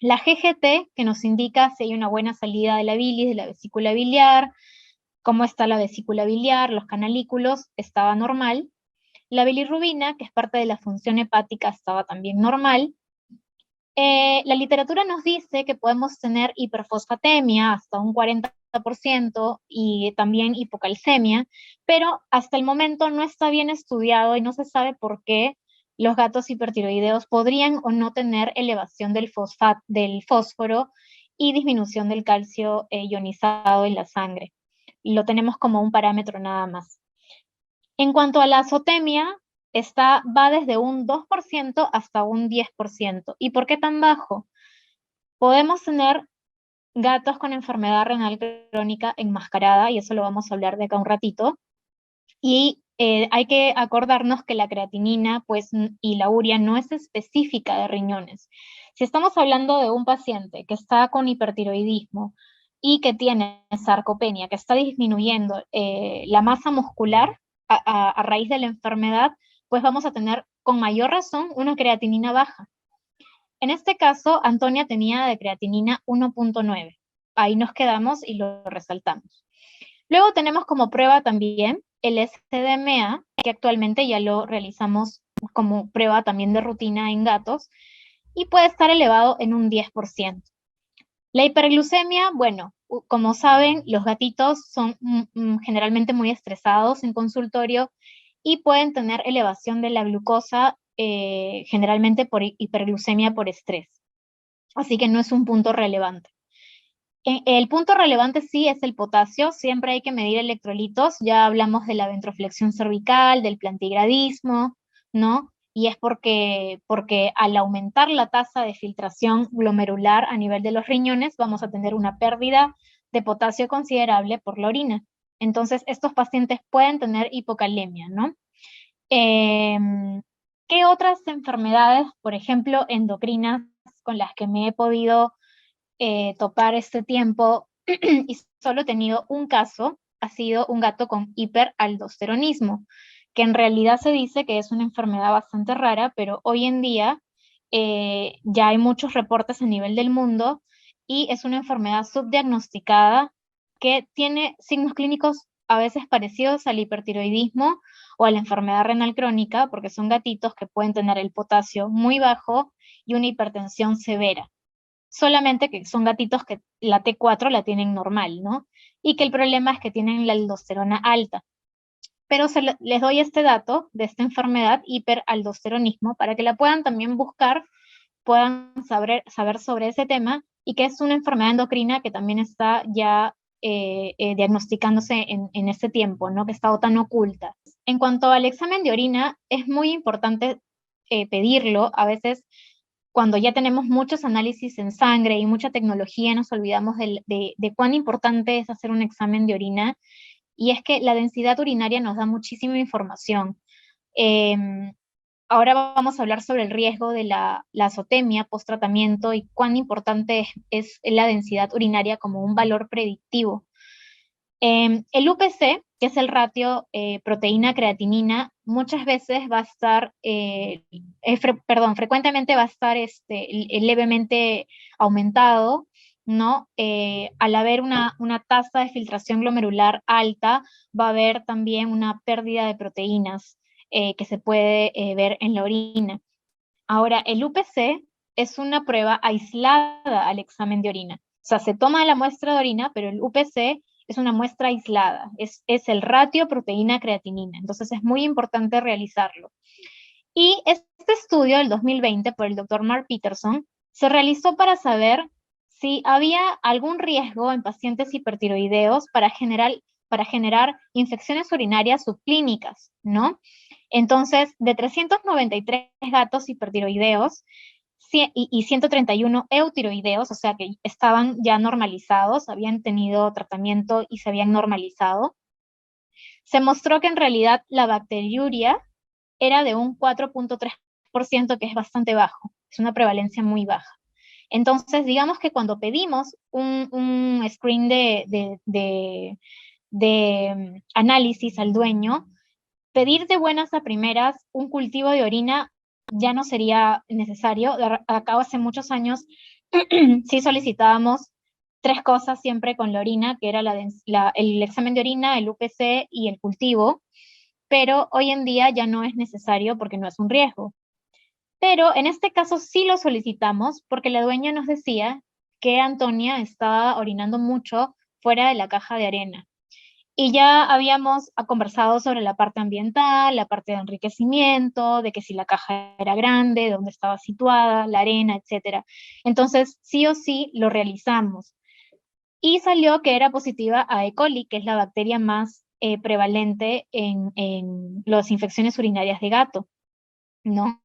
La GGT, que nos indica si hay una buena salida de la bilis, de la vesícula biliar, cómo está la vesícula biliar, los canalículos, estaba normal. La bilirrubina, que es parte de la función hepática, estaba también normal. La literatura nos dice que podemos tener hiperfosfatemia hasta un 40% y también hipocalcemia, pero hasta el momento no está bien estudiado y no se sabe por qué los gatos hipertiroideos podrían o no tener elevación del fósforo y disminución del calcio ionizado en la sangre. Lo tenemos como un parámetro nada más. En cuanto a la azotemia, va desde un 2% hasta un 10%. ¿Y por qué tan bajo? Podemos tener gatos con enfermedad renal crónica enmascarada, y eso lo vamos a hablar de acá un ratito, y hay que acordarnos que la creatinina y la urea no es específica de riñones. Si estamos hablando de un paciente que está con hipertiroidismo y que tiene sarcopenia, que está disminuyendo la masa muscular a raíz de la enfermedad, pues vamos a tener con mayor razón una creatinina baja. En este caso, Antonia tenía de creatinina 1.9. Ahí nos quedamos y lo resaltamos. Luego tenemos como prueba también el SDMA, que actualmente ya lo realizamos como prueba también de rutina en gatos, y puede estar elevado en un 10%. La hiperglucemia, bueno, como saben, los gatitos son generalmente muy estresados en consultorio y pueden tener elevación de la glucosa, generalmente por hiperglucemia por estrés. Así que no es un punto relevante. El punto relevante sí es el potasio, siempre hay que medir electrolitos, ya hablamos de la ventroflexión cervical, del plantigradismo, ¿no? Y es porque al aumentar la tasa de filtración glomerular a nivel de los riñones, vamos a tener una pérdida de potasio considerable por la orina. Entonces, estos pacientes pueden tener hipocalemia, ¿no? ¿Qué otras enfermedades, por ejemplo, endocrinas, con las que me he podido topar este tiempo y solo he tenido un caso, ha sido un gato con hiperaldosteronismo, que en realidad se dice que es una enfermedad bastante rara, pero hoy en día ya hay muchos reportes a nivel del mundo y es una enfermedad subdiagnosticada que tiene signos clínicos a veces parecidos al hipertiroidismo o a la enfermedad renal crónica, porque son gatitos que pueden tener el potasio muy bajo y una hipertensión severa. Solamente que son gatitos que la T4 la tienen normal, ¿no? Y que el problema es que tienen la aldosterona alta. Pero les doy este dato de esta enfermedad, hiperaldosteronismo, para que la puedan también buscar, puedan saber sobre ese tema, y que es una enfermedad endocrina que también está ya diagnosticándose en este tiempo, ¿no? Que ha estado tan oculta. En cuanto al examen de orina, es muy importante pedirlo. A veces cuando ya tenemos muchos análisis en sangre y mucha tecnología, nos olvidamos de cuán importante es hacer un examen de orina, y es que la densidad urinaria nos da muchísima información. Ahora vamos a hablar sobre el riesgo de la azotemia post-tratamiento y cuán importante es la densidad urinaria como un valor predictivo. El UPC, que es el ratio proteína-creatinina, muchas veces va a estar, frecuentemente va a estar levemente aumentado, ¿no? Al haber una tasa de filtración glomerular alta, va a haber también una pérdida de proteínas que se puede ver en la orina. Ahora, el UPC es una prueba aislada al examen de orina. O sea, se toma la muestra de orina, pero el UPC es una muestra aislada, es el ratio proteína-creatinina. Entonces es muy importante realizarlo. Y este estudio del 2020 por el doctor Mark Peterson se realizó para saber si había algún riesgo en pacientes hipertiroideos para generar infecciones urinarias subclínicas, ¿no? Entonces, de 393 gatos hipertiroideos y 131 eutiroideos, o sea que estaban ya normalizados, habían tenido tratamiento y se habían normalizado, se mostró que en realidad la bacteriuria era de un 4.3%, que es bastante bajo, es una prevalencia muy baja. Entonces, digamos que cuando pedimos un screen de análisis al dueño, pedir de buenas a primeras un cultivo de orina ya no sería necesario. Acá hace muchos años sí solicitábamos tres cosas siempre con la orina, que era el examen de orina, el UPC y el cultivo, pero hoy en día ya no es necesario porque no es un riesgo. Pero en este caso sí lo solicitamos porque la dueña nos decía que Antonia estaba orinando mucho fuera de la caja de arena. Y ya habíamos conversado sobre la parte ambiental, la parte de enriquecimiento, de que si la caja era grande, dónde estaba situada, la arena, etc. Entonces, sí o sí lo realizamos. Y salió que era positiva a E. coli, que es la bacteria más prevalente en las infecciones urinarias de gato, ¿no?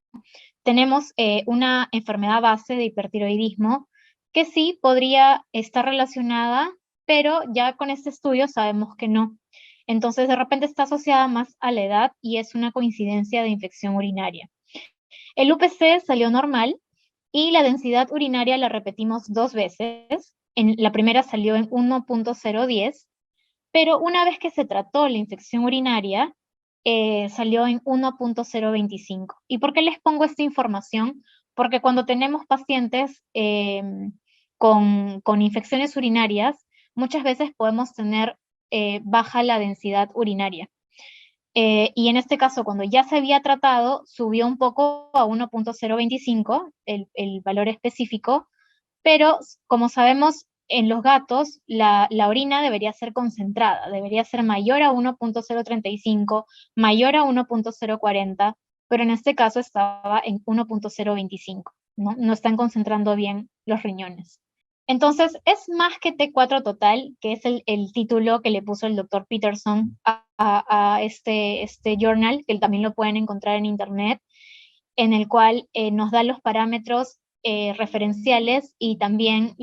Tenemos una enfermedad base de hipertiroidismo que sí podría estar relacionada, pero ya con este estudio sabemos que no. Entonces, de repente está asociada más a la edad y es una coincidencia de infección urinaria. El UPC salió normal y la densidad urinaria la repetimos 2 veces. La primera salió en 1.010, pero una vez que se trató la infección urinaria, salió en 1.025. ¿Y por qué les pongo esta información? Porque cuando tenemos pacientes con infecciones urinarias, muchas veces podemos tener baja la densidad urinaria. Y en este caso, cuando ya se había tratado, subió un poco a 1.025, el valor específico, pero como sabemos, en los gatos la orina debería ser concentrada, debería ser mayor a 1.035, mayor a 1.040, pero en este caso estaba en 1.025, ¿no? No están concentrando bien los riñones. Entonces, es más que T4 total, que es el título que le puso el doctor Peterson a este journal, que también lo pueden encontrar en internet, en el cual nos da los parámetros referenciales y también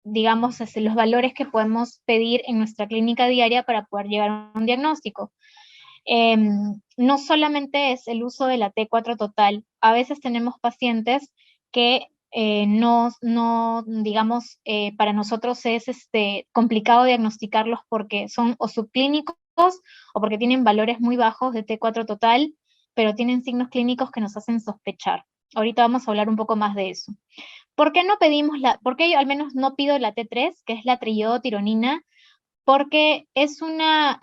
digamos, los valores que podemos pedir en nuestra clínica diaria para poder llegar a un diagnóstico. No solamente es el uso de la T4 total, a veces tenemos pacientes que no, digamos, para nosotros es complicado diagnosticarlos porque son o subclínicos o porque tienen valores muy bajos de T4 total, pero tienen signos clínicos que nos hacen sospechar. Ahorita vamos a hablar un poco más de eso. ¿Por qué no pedimos por qué yo al menos no pido la T3, que es la triiodotironina? Porque es una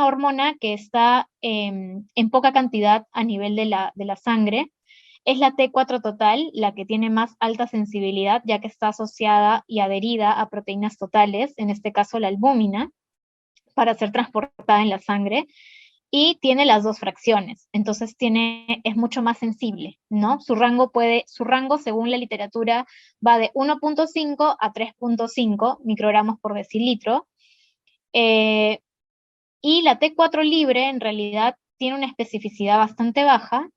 hormona que está en poca cantidad a nivel de la sangre. Es la T4 total, la que tiene más alta sensibilidad, ya que está asociada y adherida a proteínas totales, en este caso la albúmina, para ser transportada en la sangre, y tiene las dos fracciones, entonces es mucho más sensible, ¿no? Su rango según la literatura va de 1.5 a 3.5 microgramos por decilitro, eh, y la T4 libre en realidad tiene una especificidad bastante baja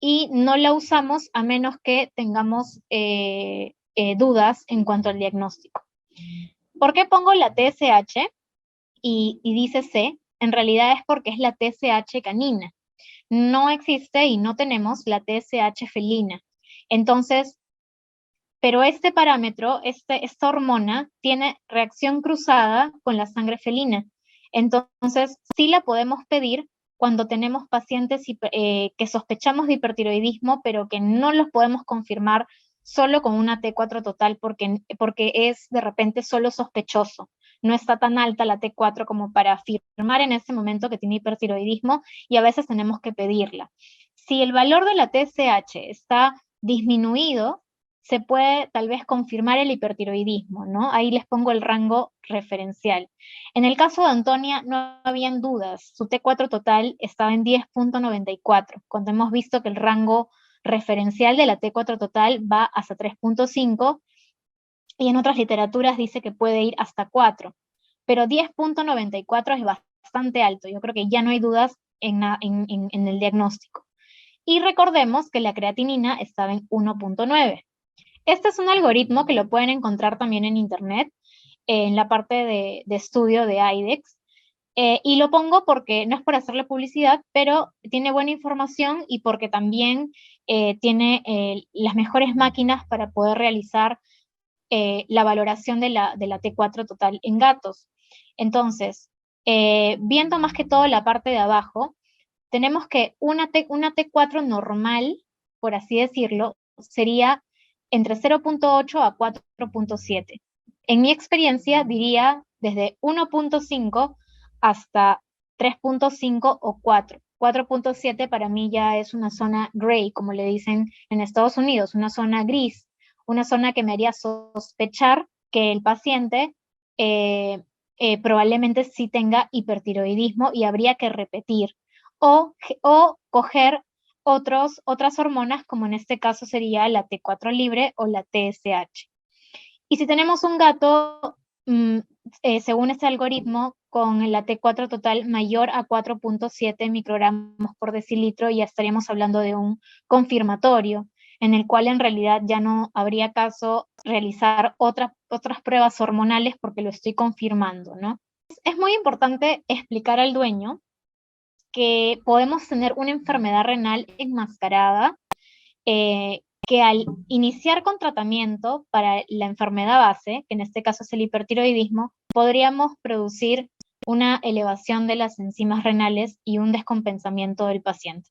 y no la usamos a menos que tengamos dudas en cuanto al diagnóstico. ¿Por qué pongo la TSH y dice C? En realidad es porque es la TSH canina. No existe y no tenemos la TSH felina. Entonces, pero este parámetro, esta hormona, tiene reacción cruzada con la sangre felina. Entonces, sí la podemos pedir cuando tenemos pacientes que sospechamos de hipertiroidismo, pero que no los podemos confirmar solo con una T4 total, porque es de repente solo sospechoso. No está tan alta la T4 como para afirmar en ese momento que tiene hipertiroidismo, y a veces tenemos que pedirla. Si el valor de la TSH está disminuido, se puede tal vez confirmar el hipertiroidismo, ¿no? Ahí les pongo el rango referencial. En el caso de Antonia no habían dudas, su T4 total estaba en 10.94, cuando hemos visto que el rango referencial de la T4 total va hasta 3.5, y en otras literaturas dice que puede ir hasta 4, pero 10.94 es bastante alto, yo creo que ya no hay dudas en el diagnóstico. Y recordemos que la creatinina estaba en 1.9. Este es un algoritmo que lo pueden encontrar también en internet, en la parte de estudio de IDEX, y lo pongo porque no es por hacerle publicidad, pero tiene buena información y porque también tiene las mejores máquinas para poder realizar la valoración de la T4 total en gatos. Entonces, viendo más que todo la parte de abajo, tenemos que una T4 normal, por así decirlo, sería entre 0.8 a 4.7. En mi experiencia diría desde 1.5 hasta 3.5 o 4. 4.7 para mí ya es una zona gray, como le dicen en Estados Unidos, una zona gris, una zona que me haría sospechar que el paciente probablemente sí tenga hipertiroidismo y habría que repetir o coger otras hormonas, como en este caso sería la T4 libre o la TSH. Y si tenemos un gato, según este algoritmo, con la T4 total mayor a 4.7 microgramos por decilitro, ya estaríamos hablando de un confirmatorio, en el cual en realidad ya no habría caso realizar otras pruebas hormonales porque lo estoy confirmando, ¿no? Es muy importante explicar al dueño que podemos tener una enfermedad renal enmascarada, que al iniciar con tratamiento para la enfermedad base, que en este caso es el hipertiroidismo, podríamos producir una elevación de las enzimas renales y un descompensamiento del paciente.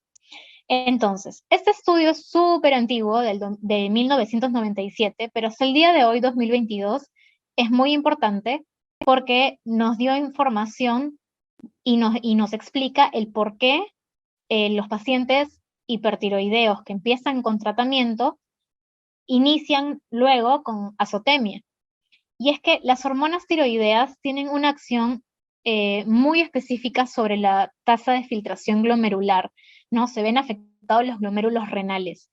Entonces, este estudio es súper antiguo, de 1997, pero hasta el día de hoy, 2022, es muy importante porque nos dio información y nos explica el por qué los pacientes hipertiroideos que empiezan con tratamiento inician luego con azotemia. Y es que las hormonas tiroideas tienen una acción muy específica sobre la tasa de filtración glomerular, ¿no? Se ven afectados los glomérulos renales.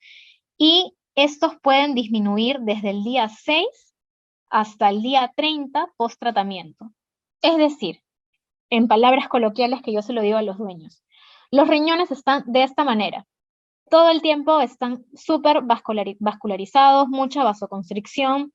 Y estos pueden disminuir desde el día 6 hasta el día 30 post tratamiento. Es decir, en palabras coloquiales que yo se lo digo a los dueños, los riñones están de esta manera. Todo el tiempo están súper vascularizados, mucha vasoconstricción,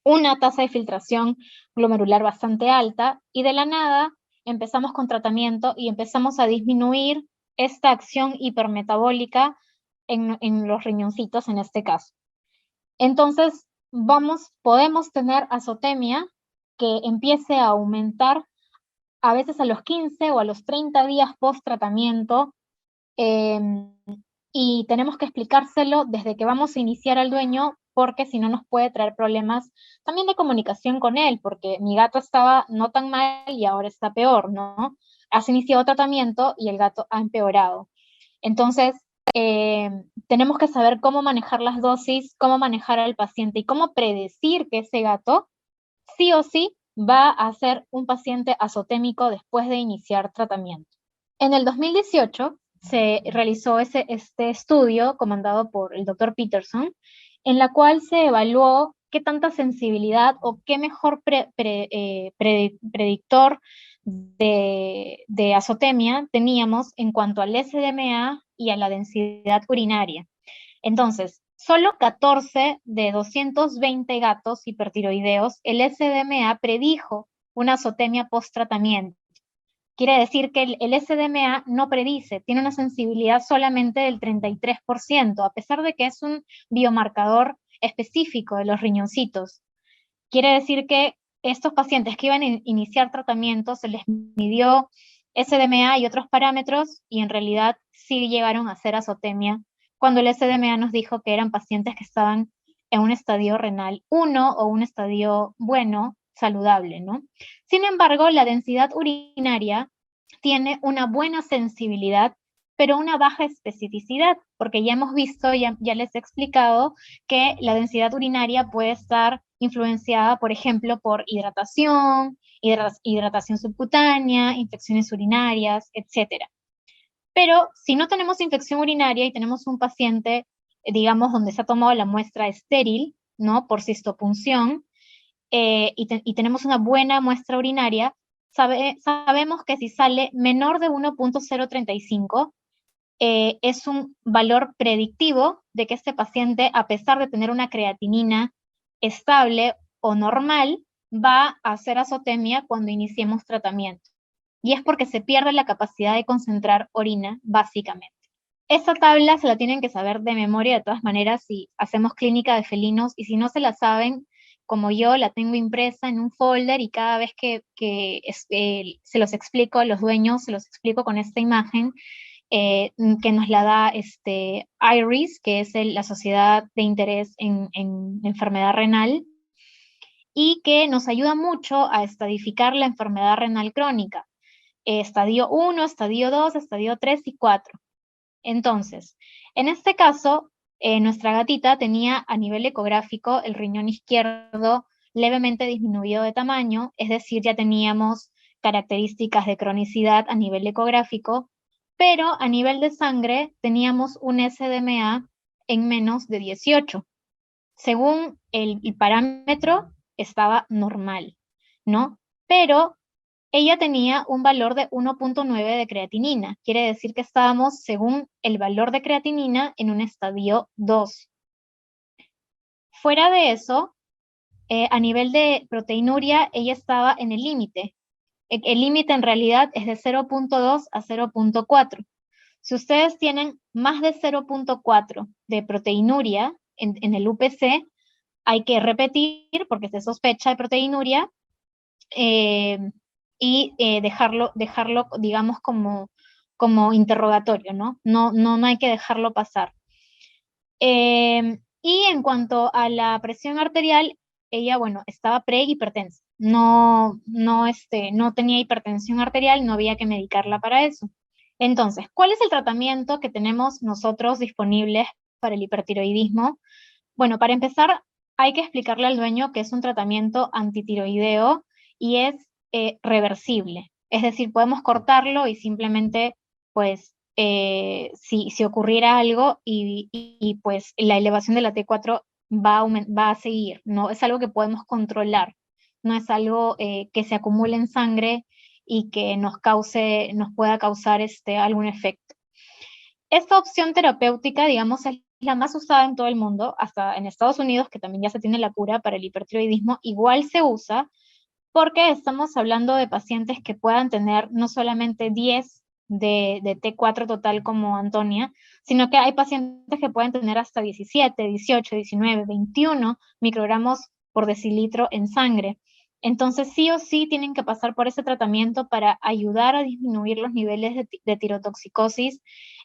una tasa de filtración glomerular bastante alta, y de la nada empezamos con tratamiento y empezamos a disminuir esta acción hipermetabólica en los riñoncitos en este caso. Entonces, podemos tener azotemia que empiece a aumentar a veces a los 15 o a los 30 días post tratamiento, y tenemos que explicárselo desde que vamos a iniciar al dueño, porque si no nos puede traer problemas también de comunicación con él, porque mi gato estaba no tan mal y ahora está peor, ¿no? Has iniciado tratamiento y el gato ha empeorado. Entonces, tenemos que saber cómo manejar las dosis, cómo manejar al paciente y cómo predecir que ese gato sí o sí va a ser un paciente azotémico después de iniciar tratamiento. En el 2018 se realizó este estudio comandado por el doctor Peterson, en la cual se evaluó qué tanta sensibilidad o qué mejor predictor de azotemia teníamos en cuanto al SDMA y a la densidad urinaria. Entonces, solo 14 de 220 gatos hipertiroideos, el SDMA predijo una azotemia post-tratamiento. Quiere decir que el SDMA no predice, tiene una sensibilidad solamente del 33%, a pesar de que es un biomarcador específico de los riñoncitos. Quiere decir que estos pacientes que iban a iniciar tratamiento se les midió SDMA y otros parámetros y en realidad sí llegaron a hacer azotemia, cuando el SDMA nos dijo que eran pacientes que estaban en un estadio renal 1 o un estadio bueno, saludable, ¿no? Sin embargo, la densidad urinaria tiene una buena sensibilidad, pero una baja especificidad, porque ya hemos visto, ya les he explicado, que la densidad urinaria puede estar influenciada, por ejemplo, por hidratación subcutánea, infecciones urinarias, etc. Pero si no tenemos infección urinaria y tenemos un paciente, digamos, donde se ha tomado la muestra estéril, ¿no? Por cistopunción, y tenemos una buena muestra urinaria, sabemos que si sale menor de 1.035, es un valor predictivo de que este paciente, a pesar de tener una creatinina estable o normal, va a hacer azotemia cuando iniciemos tratamiento. Y es porque se pierde la capacidad de concentrar orina, básicamente. Esta tabla se la tienen que saber de memoria de todas maneras si hacemos clínica de felinos, y si no se la saben, como yo, la tengo impresa en un folder y cada vez que se los explico a los dueños, se los explico con esta imagen, que nos la da IRIS, que es la Sociedad de Interés en Enfermedad Renal, y que nos ayuda mucho a estadificar la enfermedad renal crónica. Estadio 1, estadio 2, estadio 3 y 4. Entonces, en este caso, nuestra gatita tenía a nivel ecográfico el riñón izquierdo levemente disminuido de tamaño, es decir, ya teníamos características de cronicidad a nivel ecográfico, pero a nivel de sangre teníamos un SDMA en menos de 18. Según el parámetro, estaba normal, ¿no? Pero ella tenía un valor de 1.9 de creatinina. Quiere decir que estábamos, según el valor de creatinina, en un estadio 2. Fuera de eso, a nivel de proteinuria, ella estaba en el límite. El límite en realidad es de 0.2 a 0.4. Si ustedes tienen más de 0.4 de proteinuria en el UPC, hay que repetir porque se sospecha de proteinuria, y dejarlo, digamos, como interrogatorio, ¿no? No hay que dejarlo pasar. Y en cuanto a la presión arterial, ella, bueno, estaba prehipertensa. No tenía hipertensión arterial, no había que medicarla para eso. Entonces, ¿cuál es el tratamiento que tenemos nosotros disponibles para el hipertiroidismo? Bueno, para empezar, hay que explicarle al dueño que es un tratamiento antitiroideo y es reversible. Es decir, podemos cortarlo y simplemente, pues, si ocurriera algo y pues la elevación de la T4 va a seguir, ¿no? Es algo que podemos controlar, no es algo que se acumule en sangre y que nos pueda causar algún efecto. Esta opción terapéutica, digamos, es la más usada en todo el mundo, hasta en Estados Unidos, que también ya se tiene la cura para el hipertiroidismo, igual se usa, porque estamos hablando de pacientes que puedan tener no solamente 10 de T4 total como Antonia, sino que hay pacientes que pueden tener hasta 17, 18, 19, 21 microgramos por decilitro en sangre. Entonces sí o sí tienen que pasar por ese tratamiento para ayudar a disminuir los niveles de tirotoxicosis.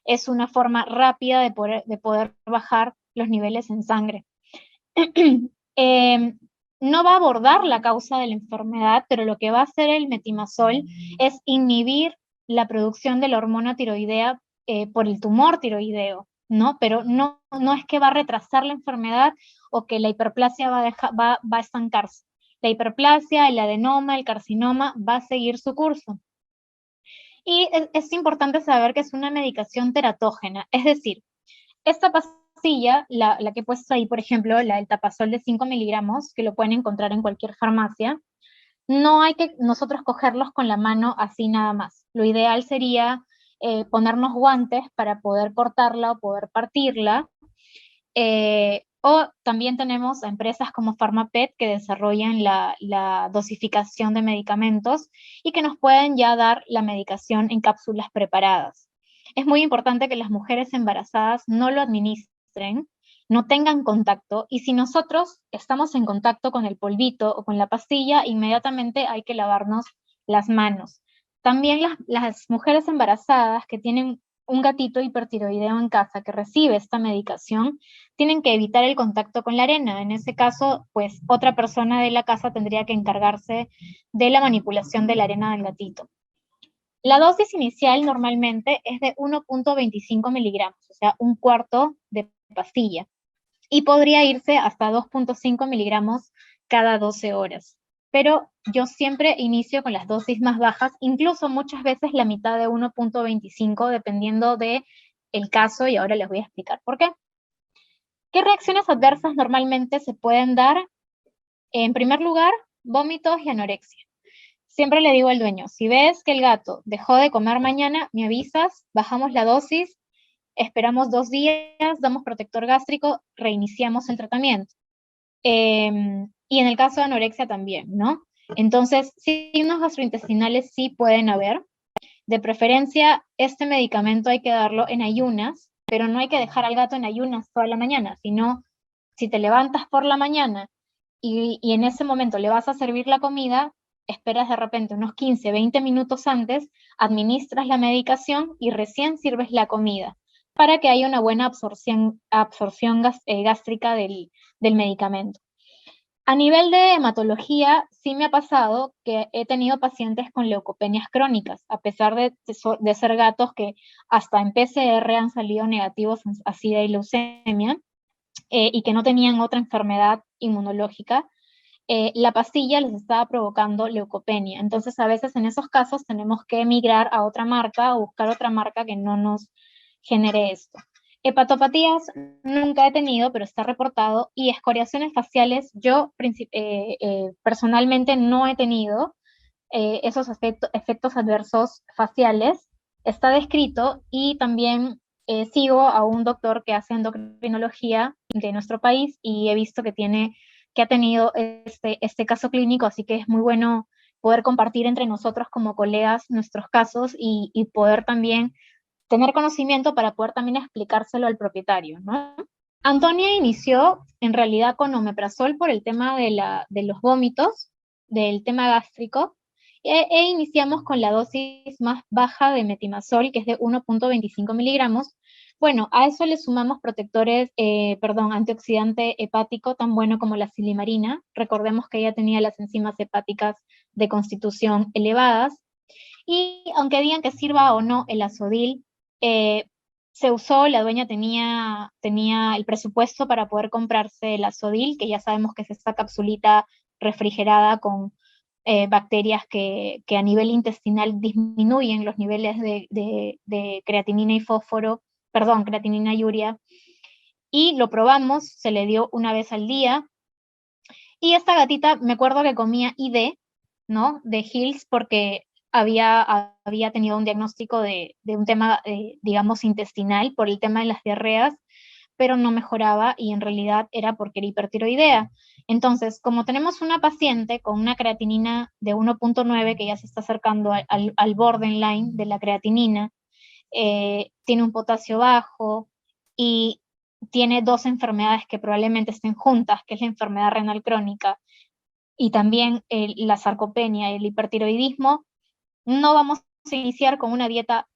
Es una forma rápida de poder bajar los niveles en sangre. No va a abordar la causa de la enfermedad, pero lo que va a hacer el metimazol es inhibir la producción de la hormona tiroidea por el tumor tiroideo, ¿no? Pero no es que va a retrasar la enfermedad o que la hiperplasia va a estancarse. La hiperplasia, el adenoma, el carcinoma va a seguir su curso. Y es importante saber que es una medicación teratógena, es decir, esta pastilla, la que he puesto ahí, por ejemplo, el tapazol de 5 miligramos, que lo pueden encontrar en cualquier farmacia, no hay que nosotros cogerlos con la mano así nada más. Lo ideal sería ponernos guantes para poder cortarla o poder partirla. O también tenemos empresas como PharmaPet que desarrollan la dosificación de medicamentos y que nos pueden ya dar la medicación en cápsulas preparadas. Es muy importante que las mujeres embarazadas no lo administren, no tengan contacto, y si nosotros estamos en contacto con el polvito o con la pastilla, inmediatamente hay que lavarnos las manos. También las mujeres embarazadas que tienen un gatito hipertiroideo en casa que recibe esta medicación, tienen que evitar el contacto con la arena. En ese caso, pues otra persona de la casa tendría que encargarse de la manipulación de la arena del gatito. La dosis inicial normalmente es de 1.25 miligramos, o sea, un cuarto de pastilla, y podría irse hasta 2.5 miligramos cada 12 horas. Pero yo siempre inicio con las dosis más bajas, incluso muchas veces la mitad de 1.25, dependiendo de el caso, y ahora les voy a explicar por qué. ¿Qué reacciones adversas normalmente se pueden dar? En primer lugar, vómitos y anorexia. Siempre le digo al dueño, si ves que el gato dejó de comer mañana, me avisas, bajamos la dosis, esperamos 2 días, damos protector gástrico, reiniciamos el tratamiento. Y en el caso de anorexia también, ¿no? Entonces, signos gastrointestinales sí pueden haber. De preferencia, este medicamento hay que darlo en ayunas, pero no hay que dejar al gato en ayunas toda la mañana, sino si te levantas por la mañana y en ese momento le vas a servir la comida, esperas de repente unos 15, 20 minutos antes, administras la medicación y recién sirves la comida para que haya una buena absorción gástrica del medicamento. A nivel de hematología, sí me ha pasado que he tenido pacientes con leucopenias crónicas, a pesar de ser gatos que hasta en PCR han salido negativos a SIDA y leucemia, y que no tenían otra enfermedad inmunológica. La pastilla les estaba provocando leucopenia. Entonces, a veces en esos casos tenemos que emigrar a otra marca o buscar otra marca que no nos genere esto. Hepatopatías nunca he tenido, pero está reportado. Y escoriaciones faciales, yo personalmente no he tenido esos efectos adversos faciales. Está descrito, y también sigo a un doctor que hace endocrinología de nuestro país y he visto que ha tenido este caso clínico, así que es muy bueno poder compartir entre nosotros como colegas nuestros casos y poder también tener conocimiento para poder también explicárselo al propietario, ¿no? Antonia inició en realidad con omeprazol por el tema de los vómitos, del tema gástrico, iniciamos con la dosis más baja de metimazol, que es de 1.25 miligramos. Bueno, a eso le sumamos antioxidante hepático tan bueno como la silimarina. Recordemos que ella tenía las enzimas hepáticas de constitución elevadas. Y aunque digan que sirva o no el azodil, se usó, la dueña tenía el presupuesto para poder comprarse el azodil, que ya sabemos que es esta capsulita refrigerada con bacterias que a nivel intestinal disminuyen los niveles de creatinina y fósforo, perdón, creatinina y urea, y lo probamos, se le dio una vez al día, y esta gatita me acuerdo que comía ID, ¿no? De Hills, porque había tenido un diagnóstico de un tema, digamos, intestinal por el tema de las diarreas, pero no mejoraba y en realidad era porque era hipertiroidea. Entonces, como tenemos una paciente con una creatinina de 1.9 que ya se está acercando al borderline de la creatinina, tiene un potasio bajo y tiene 2 enfermedades que probablemente estén juntas, que es la enfermedad renal crónica y también la sarcopenia y el hipertiroidismo, no vamos a iniciar con una dieta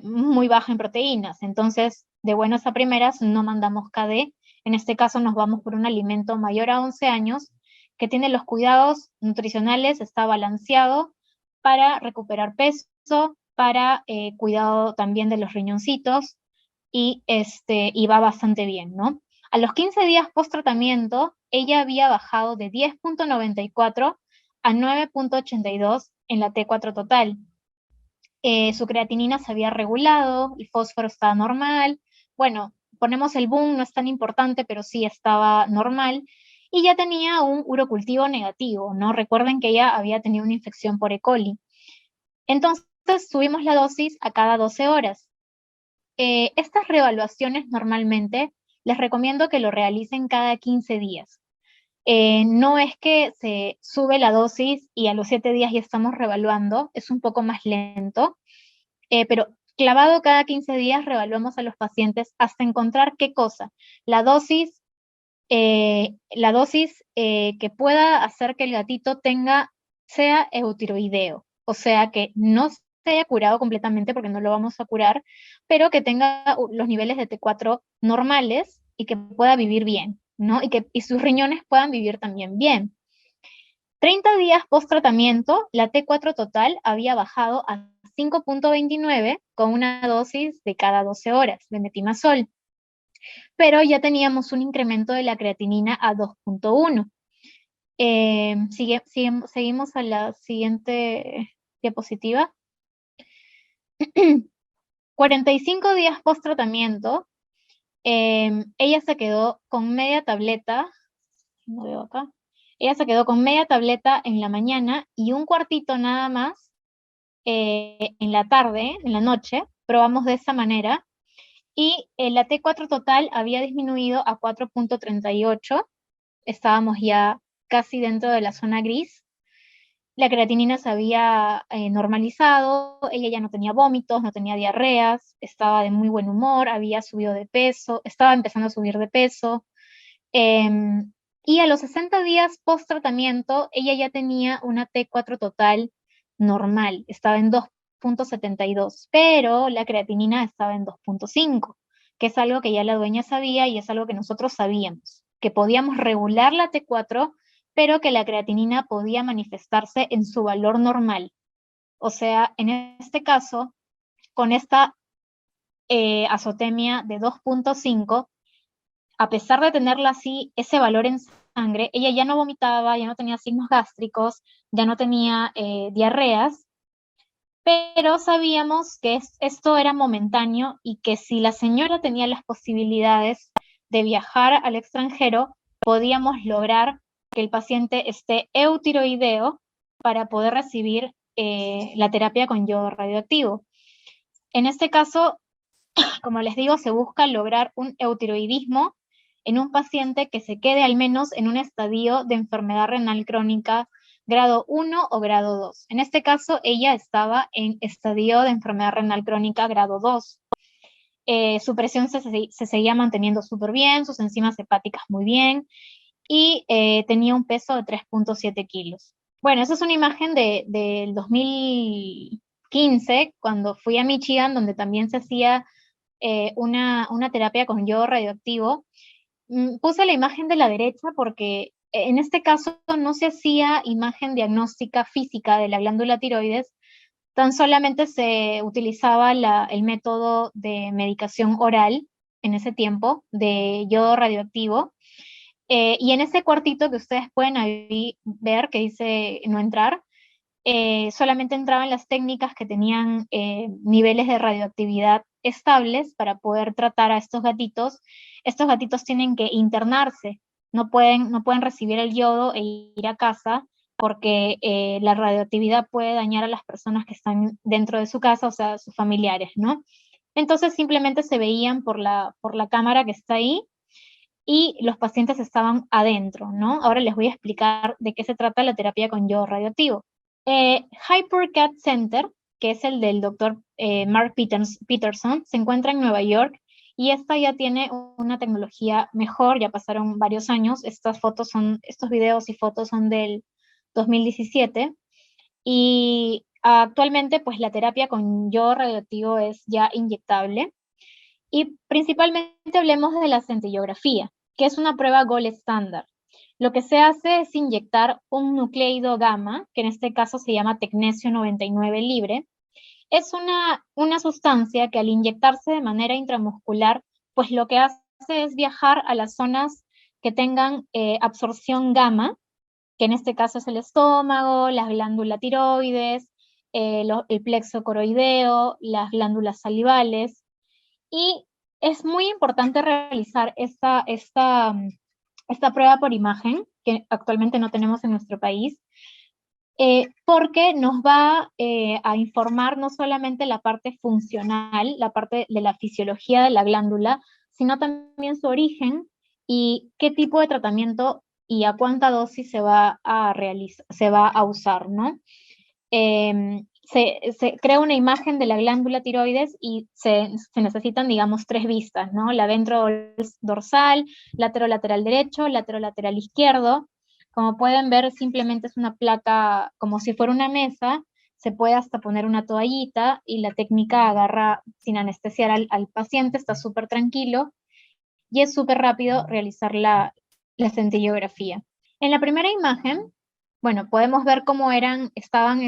muy baja en proteínas. Entonces, de buenas a primeras, no mandamos KD. En este caso, nos vamos por un alimento mayor a 11 años, que tiene los cuidados nutricionales, está balanceado para recuperar peso, para cuidado también de los riñoncitos, y va bastante bien, ¿no? A los 15 días post tratamiento, ella había bajado de 10.94 a 9.82 en la T4 total. Su creatinina se había regulado, el fósforo estaba normal. Bueno, ponemos el boom, no es tan importante, pero sí estaba normal. Y ya tenía un urocultivo negativo, ¿no? Recuerden que ella había tenido una infección por E. coli. Entonces, subimos la dosis a cada 12 horas. Estas reevaluaciones normalmente les recomiendo que lo realicen cada 15 días. No es que se sube la dosis y a los 7 días ya estamos reevaluando, es un poco más lento, pero clavado cada 15 días, reevaluamos a los pacientes hasta encontrar qué cosa, la dosis, que pueda hacer que el gatito sea eutiroideo, o sea, que no se haya curado completamente porque no lo vamos a curar, pero que tenga los niveles de T4 normales y que pueda vivir bien, ¿no? Y sus riñones puedan vivir también bien. 30 días post tratamiento, la T4 total había bajado a 5.29 con una dosis de cada 12 horas de metimazol, pero ya teníamos un incremento de la creatinina a 2.1. Seguimos a la siguiente diapositiva. 45 días post tratamiento, ella se quedó con media tableta, no veo acá, ella se quedó con media tableta en la mañana y un cuartito nada más en la tarde, en la noche, probamos de esa manera, y la T4 total había disminuido a 4.38, estábamos ya casi dentro de la zona gris, la creatinina se había normalizado, ella ya no tenía vómitos, no tenía diarreas, estaba de muy buen humor, había subido de peso, estaba empezando a subir de peso, y a los 60 días post tratamiento, ella ya tenía una T4 total normal, estaba en 2.72, pero la creatinina estaba en 2.5, que es algo que ya la dueña sabía y es algo que nosotros sabíamos, que podíamos regular la T4, pero que la creatinina podía manifestarse en su valor normal. O sea, en este caso, con esta azotemia de 2.5, a pesar de tenerla así, ese valor en sangre, ella ya no vomitaba, ya no tenía signos gástricos, ya no tenía diarreas, pero sabíamos que esto era momentáneo y que si la señora tenía las posibilidades de viajar al extranjero, podíamos lograr que el paciente esté eutiroideo para poder recibir la terapia con yodo radioactivo. En este caso, como les digo, se busca lograr un eutiroidismo en un paciente que se quede al menos en un estadio de enfermedad renal crónica grado 1 o grado 2. En este caso, ella estaba en estadio de enfermedad renal crónica grado 2. Su presión se seguía manteniendo súper bien, sus enzimas hepáticas muy bien, y tenía un peso de 3.7 kilos. Bueno, esa es una imagen del 2015, cuando fui a Michigan, donde también se hacía una terapia con yodo radioactivo. Puse la imagen de la derecha porque en este caso no se hacía imagen diagnóstica física de la glándula tiroides, tan solamente se utilizaba el método de medicación oral en ese tiempo de yodo radioactivo. Y en ese cuartito que ustedes pueden ahí ver que dice no entrar, solamente entraban las técnicas que tenían niveles de radioactividad estables para poder tratar a estos gatitos. Estos gatitos tienen que internarse, no pueden recibir el yodo e ir a casa porque la radioactividad puede dañar a las personas que están dentro de su casa, o sea, sus familiares, ¿no? Entonces simplemente se veían por la cámara que está ahí y los pacientes estaban adentro, ¿no? Ahora les voy a explicar de qué se trata la terapia con yodo radioactivo. HyperCat Center, que es el del doctor Mark Peterson, se encuentra en Nueva York y esta ya tiene una tecnología mejor, ya pasaron varios años, estos videos y fotos son del 2017 y actualmente pues la terapia con yodo radioactivo es ya inyectable y principalmente hablemos de la centellografía, que es una prueba gold estándar. Lo que se hace es inyectar un nucleido gamma, que en este caso se llama tecnesio 99 libre. Es una sustancia que al inyectarse de manera intramuscular, pues lo que hace es viajar a las zonas que tengan absorción gamma, que en este caso es el estómago, las glándulas tiroides, el plexo coroideo, las glándulas salivales, y es muy importante realizar esta prueba por imagen, que actualmente no tenemos en nuestro país, porque nos va a informar no solamente la parte funcional, la parte de la fisiología de la glándula, sino también su origen y qué tipo de tratamiento y a cuánta dosis se va a usar, ¿no? se crea una imagen de la glándula tiroides y se necesitan, digamos, 3 vistas, ¿no? La ventrodorsal, lateral derecho, lateral izquierdo. Como pueden ver, simplemente es una placa como si fuera una mesa, se puede hasta poner una toallita y la técnica agarra sin anestesiar al paciente, está súper tranquilo y es súper rápido realizar la centellografía. En la primera imagen, bueno, podemos ver cómo estaban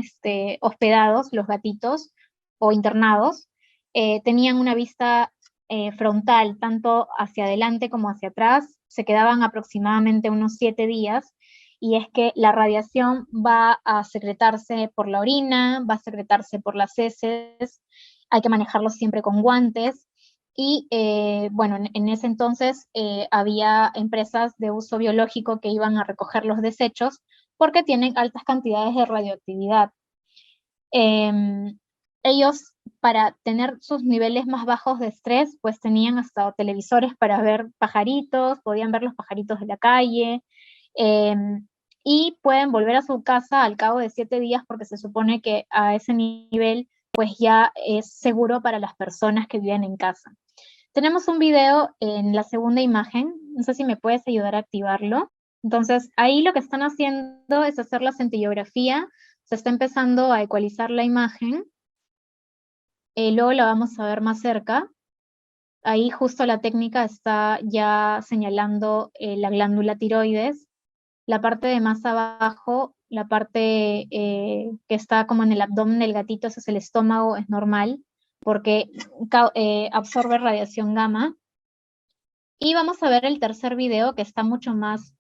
hospedados los gatitos o internados. Tenían una vista frontal, tanto hacia adelante como hacia atrás. Se quedaban aproximadamente unos 7 días. Y es que la radiación va a secretarse por la orina, va a secretarse por las heces, hay que manejarlo siempre con guantes. Y bueno, en ese entonces había empresas de uso biológico que iban a recoger los desechos porque tienen altas cantidades de radioactividad. Ellos, para tener sus niveles más bajos de estrés, pues tenían hasta televisores para ver pajaritos, podían ver los pajaritos de la calle, y pueden volver a su casa al cabo de 7 días porque se supone que a ese nivel pues ya es seguro para las personas que viven en casa. Tenemos un video en la segunda imagen, no sé si me puedes ayudar a activarlo. Entonces, ahí lo que están haciendo es hacer la centellografía, se está empezando a ecualizar la imagen, luego la vamos a ver más cerca. Ahí justo la técnica está ya señalando la glándula tiroides. La parte de más abajo, la parte que está como en el abdomen del gatito, ese es el estómago, es normal, porque absorbe radiación gamma. Y vamos a ver el tercer video que está mucho más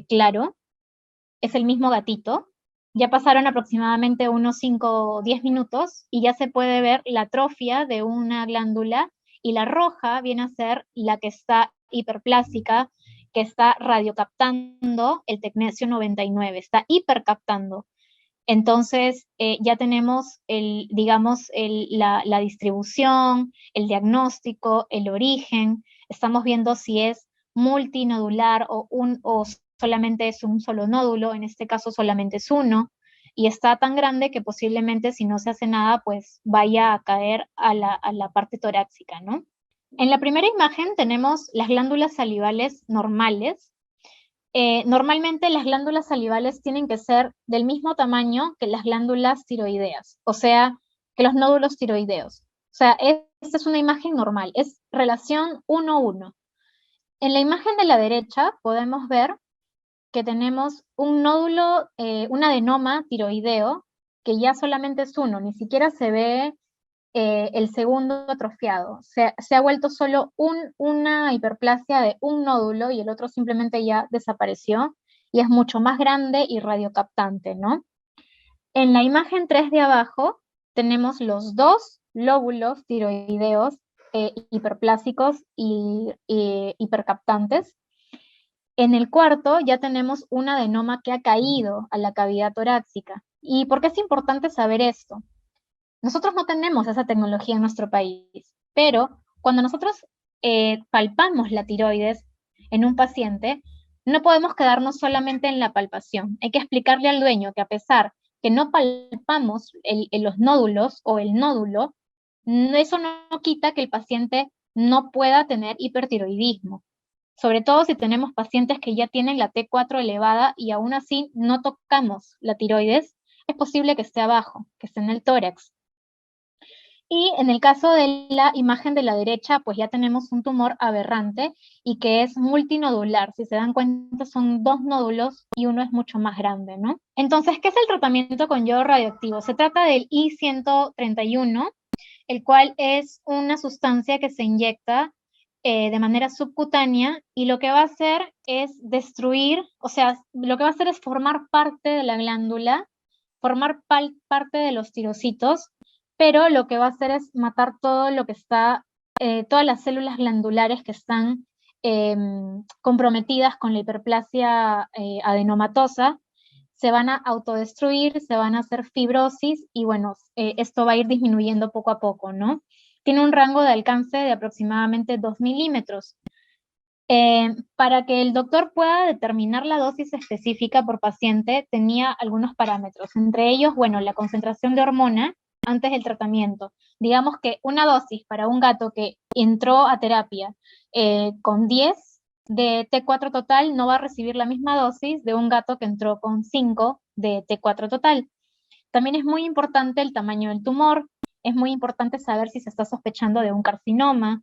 claro. Es el mismo gatito. Ya pasaron aproximadamente unos 5 o 10 minutos y ya se puede ver la atrofia de una glándula y la roja viene a ser la que está hiperplásica, que está radiocaptando el tecnesio 99, está hipercaptando. Entonces, ya tenemos la distribución, el diagnóstico, el origen. Estamos viendo si es multinodular o solamente es un solo nódulo, en este caso solamente es uno, y está tan grande que posiblemente si no se hace nada, pues vaya a caer a la parte torácica, ¿no? En la primera imagen tenemos las glándulas salivales normales. Normalmente las glándulas salivales tienen que ser del mismo tamaño que las glándulas tiroideas, o sea, que los nódulos tiroideos. O sea, esta es una imagen normal, es relación 1:1. En la imagen de la derecha podemos ver que tenemos un nódulo, un adenoma tiroideo, que ya solamente es uno, ni siquiera se ve el segundo atrofiado. Se ha vuelto solo una hiperplasia de un nódulo y el otro simplemente ya desapareció y es mucho más grande y radiocaptante, ¿no? En la imagen 3 de abajo tenemos los dos lóbulos tiroideos hiperplásicos y hipercaptantes. En el cuarto ya tenemos un adenoma que ha caído a la cavidad torácica. ¿Y por qué es importante saber esto? Nosotros no tenemos esa tecnología en nuestro país, pero cuando nosotros palpamos la tiroides en un paciente, no podemos quedarnos solamente en la palpación. Hay que explicarle al dueño que a pesar que no palpamos los nódulos o el nódulo, eso no quita que el paciente no pueda tener hipertiroidismo. Sobre todo si tenemos pacientes que ya tienen la T4 elevada y aún así no tocamos la tiroides, es posible que esté abajo, que esté en el tórax. Y en el caso de la imagen de la derecha, pues ya tenemos un tumor aberrante y que es multinodular. Si se dan cuenta, son 2 nódulos y uno es mucho más grande, ¿no? Entonces, ¿qué es el tratamiento con yodo radioactivo? Se trata del I-131, el cual es una sustancia que se inyecta de manera subcutánea y lo que va a hacer es destruir, o sea, lo que va a hacer es formar parte de la glándula, formar parte de los tirocitos, pero lo que va a hacer es matar todo lo que está, todas las células glandulares que están comprometidas con la hiperplasia adenomatosa, se van a autodestruir, se van a hacer fibrosis y bueno, esto va a ir disminuyendo poco a poco, ¿no? Tiene un rango de alcance de aproximadamente 2 milímetros. Para que el doctor pueda determinar la dosis específica por paciente, tenía algunos parámetros, entre ellos, bueno, la concentración de hormona antes del tratamiento. Digamos que una dosis para un gato que entró a terapia con 10 de T4 total no va a recibir la misma dosis de un gato que entró con 5 de T4 total. También es muy importante el tamaño del tumor, es muy importante saber si se está sospechando de un carcinoma,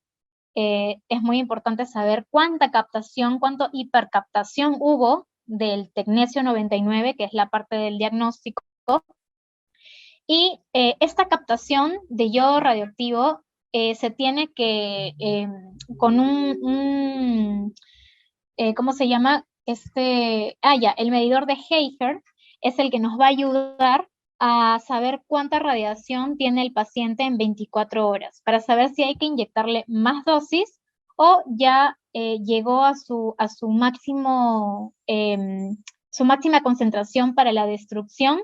es muy importante saber cuánta captación, cuánto hipercaptación hubo del tecnesio 99, que es la parte del diagnóstico, y esta captación de yodo radioactivo se tiene que, con ¿cómo se llama? El medidor de Heifer es el que nos va a ayudar a saber cuánta radiación tiene el paciente en 24 horas, para saber si hay que inyectarle más dosis o ya llegó a su máximo, su máxima concentración para la destrucción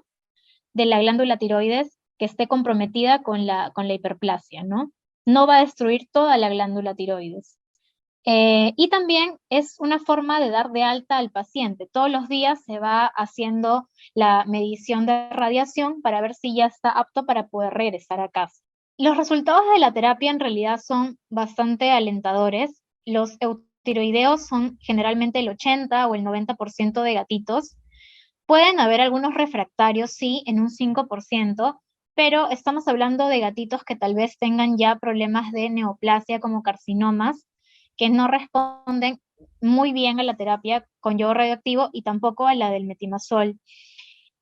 de la glándula tiroides que esté comprometida con la hiperplasia, ¿no? No va a destruir toda la glándula tiroides. Y también es una forma de dar de alta al paciente. Todos los días se va haciendo la medición de radiación para ver si ya está apto para poder regresar a casa. Los resultados de la terapia en realidad son bastante alentadores. Los eutiroideos son generalmente el 80 o el 90% de gatitos. Pueden haber algunos refractarios, sí, en un 5%, pero estamos hablando de gatitos que tal vez tengan ya problemas de neoplasia como carcinomas, que no responden muy bien a la terapia con yodo radioactivo y tampoco a la del metimazol.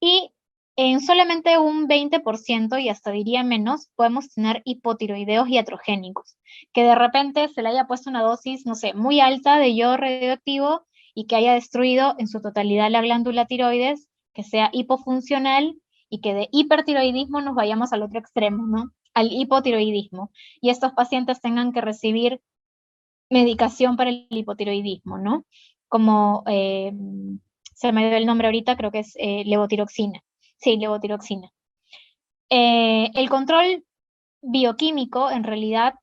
Y en solamente un 20% y hasta diría menos, podemos tener hipotiroideos iatrogénicos, que de repente se le haya puesto una dosis, no sé, muy alta de yodo radioactivo y que haya destruido en su totalidad la glándula tiroides, que sea hipofuncional y que de hipertiroidismo nos vayamos al otro extremo, ¿no? Al hipotiroidismo. Y estos pacientes tengan que recibir medicación para el hipotiroidismo, ¿no? Como se me dio el nombre ahorita, creo que es levotiroxina. Sí, levotiroxina. El control bioquímico, en realidad,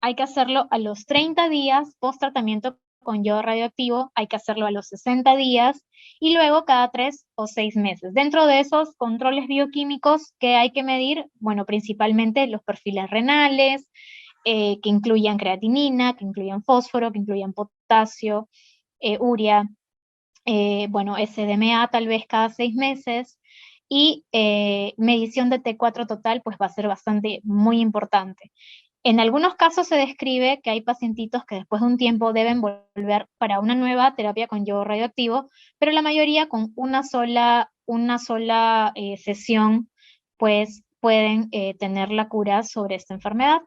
hay que hacerlo a los 30 días post tratamiento con yodo radioactivo, hay que hacerlo a los 60 días y luego cada 3 o 6 meses. Dentro de esos controles bioquímicos que hay que medir, bueno, principalmente los perfiles renales, que incluyan creatinina, que incluyan fósforo, que incluyan potasio, urea, bueno, SDMA tal vez cada 6 meses, y medición de T4 total, pues va a ser bastante, muy importante. En algunos casos se describe que hay pacientitos que después de un tiempo deben volver para una nueva terapia con yodo radioactivo, pero la mayoría con una sola sesión, pues pueden tener la cura sobre esta enfermedad.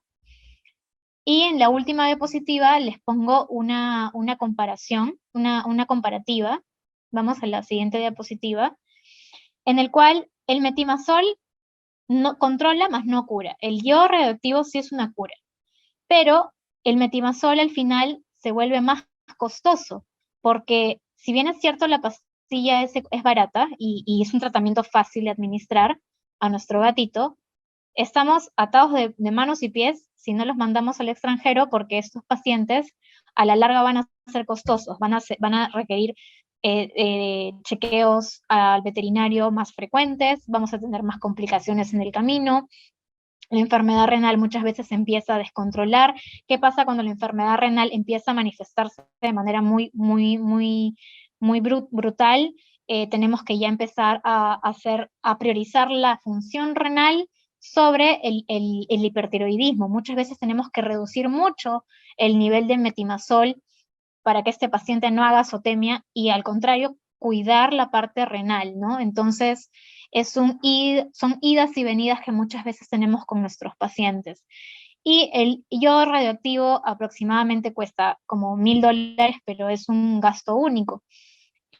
Y en la última diapositiva les pongo una comparación, una comparativa. Vamos a la siguiente diapositiva, en el cual el metimazol no controla, más no cura. El yodo radioactivo sí es una cura, pero el metimazol al final se vuelve más costoso, porque si bien es cierto la pastilla es barata y es un tratamiento fácil de administrar a nuestro gatito, estamos atados de manos y pies si no los mandamos al extranjero, porque estos pacientes a la larga van a ser costosos, van a requerir chequeos al veterinario más frecuentes, vamos a tener más complicaciones en el camino. La enfermedad renal muchas veces se empieza a descontrolar. ¿Qué pasa cuando la enfermedad renal empieza a manifestarse de manera muy brutal? Tenemos que ya empezar a priorizar la función renal sobre el hipertiroidismo. Muchas veces tenemos que reducir mucho el nivel de metimazol para que este paciente no haga azotemia y al contrario, cuidar la parte renal, ¿no? Entonces, son idas y venidas que muchas veces tenemos con nuestros pacientes. Y el yodo radioactivo aproximadamente cuesta como $1000, pero es un gasto único.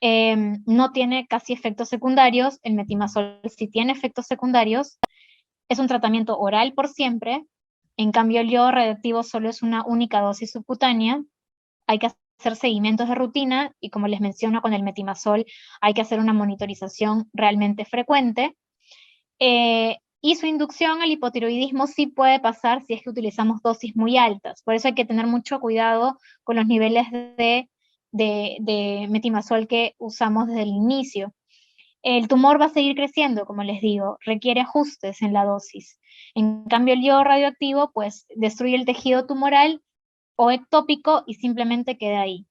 No tiene casi efectos secundarios, el metimazol sí tiene efectos secundarios, es un tratamiento oral por siempre, en cambio el yodo radioactivo solo es una única dosis subcutánea, hay que hacer seguimientos de rutina y como les menciono con el metimazol hay que hacer una monitorización realmente frecuente. Y su inducción al hipotiroidismo sí puede pasar si es que utilizamos dosis muy altas. Por eso hay que tener mucho cuidado con los niveles de metimazol que usamos desde el inicio. El tumor va a seguir creciendo, como les digo, requiere ajustes en la dosis. En cambio, el yodo radioactivo, pues, destruye el tejido tumoral o ectópico y simplemente queda ahí.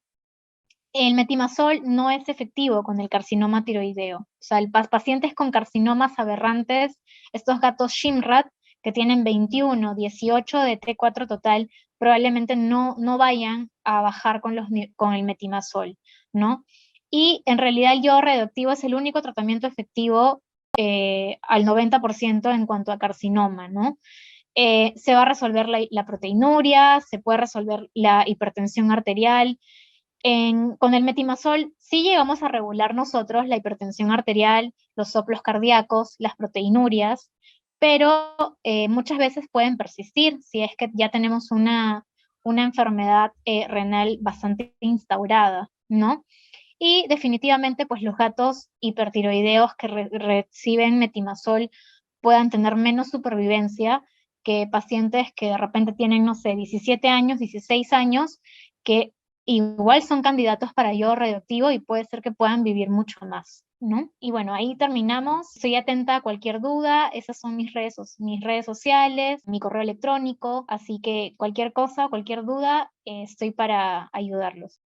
El metimazol no es efectivo con el carcinoma tiroideo. O sea, pacientes con carcinomas aberrantes, estos gatos Shimrat, que tienen 21, 18 de T4 total, probablemente no vayan a bajar con el metimazol, ¿no? Y en realidad el yodo radioactivo es el único tratamiento efectivo al 90% en cuanto a carcinoma, ¿no? Se va a resolver la proteinuria, se puede resolver la hipertensión arterial. Con el metimazol sí llegamos a regular nosotros la hipertensión arterial, los soplos cardíacos, las proteinurias, pero muchas veces pueden persistir si es que ya tenemos una enfermedad renal bastante instaurada, ¿no? Y definitivamente, pues los gatos hipertiroideos que reciben metimazol puedan tener menos supervivencia que pacientes que de repente tienen, no sé, 17 años, 16 años, que igual son candidatos para yodo radioactivo y puede ser que puedan vivir mucho más, ¿no? Y bueno, ahí terminamos. Estoy atenta a cualquier duda. Esas son mis redes sociales, mi correo electrónico, así que cualquier cosa, cualquier duda, estoy para ayudarlos.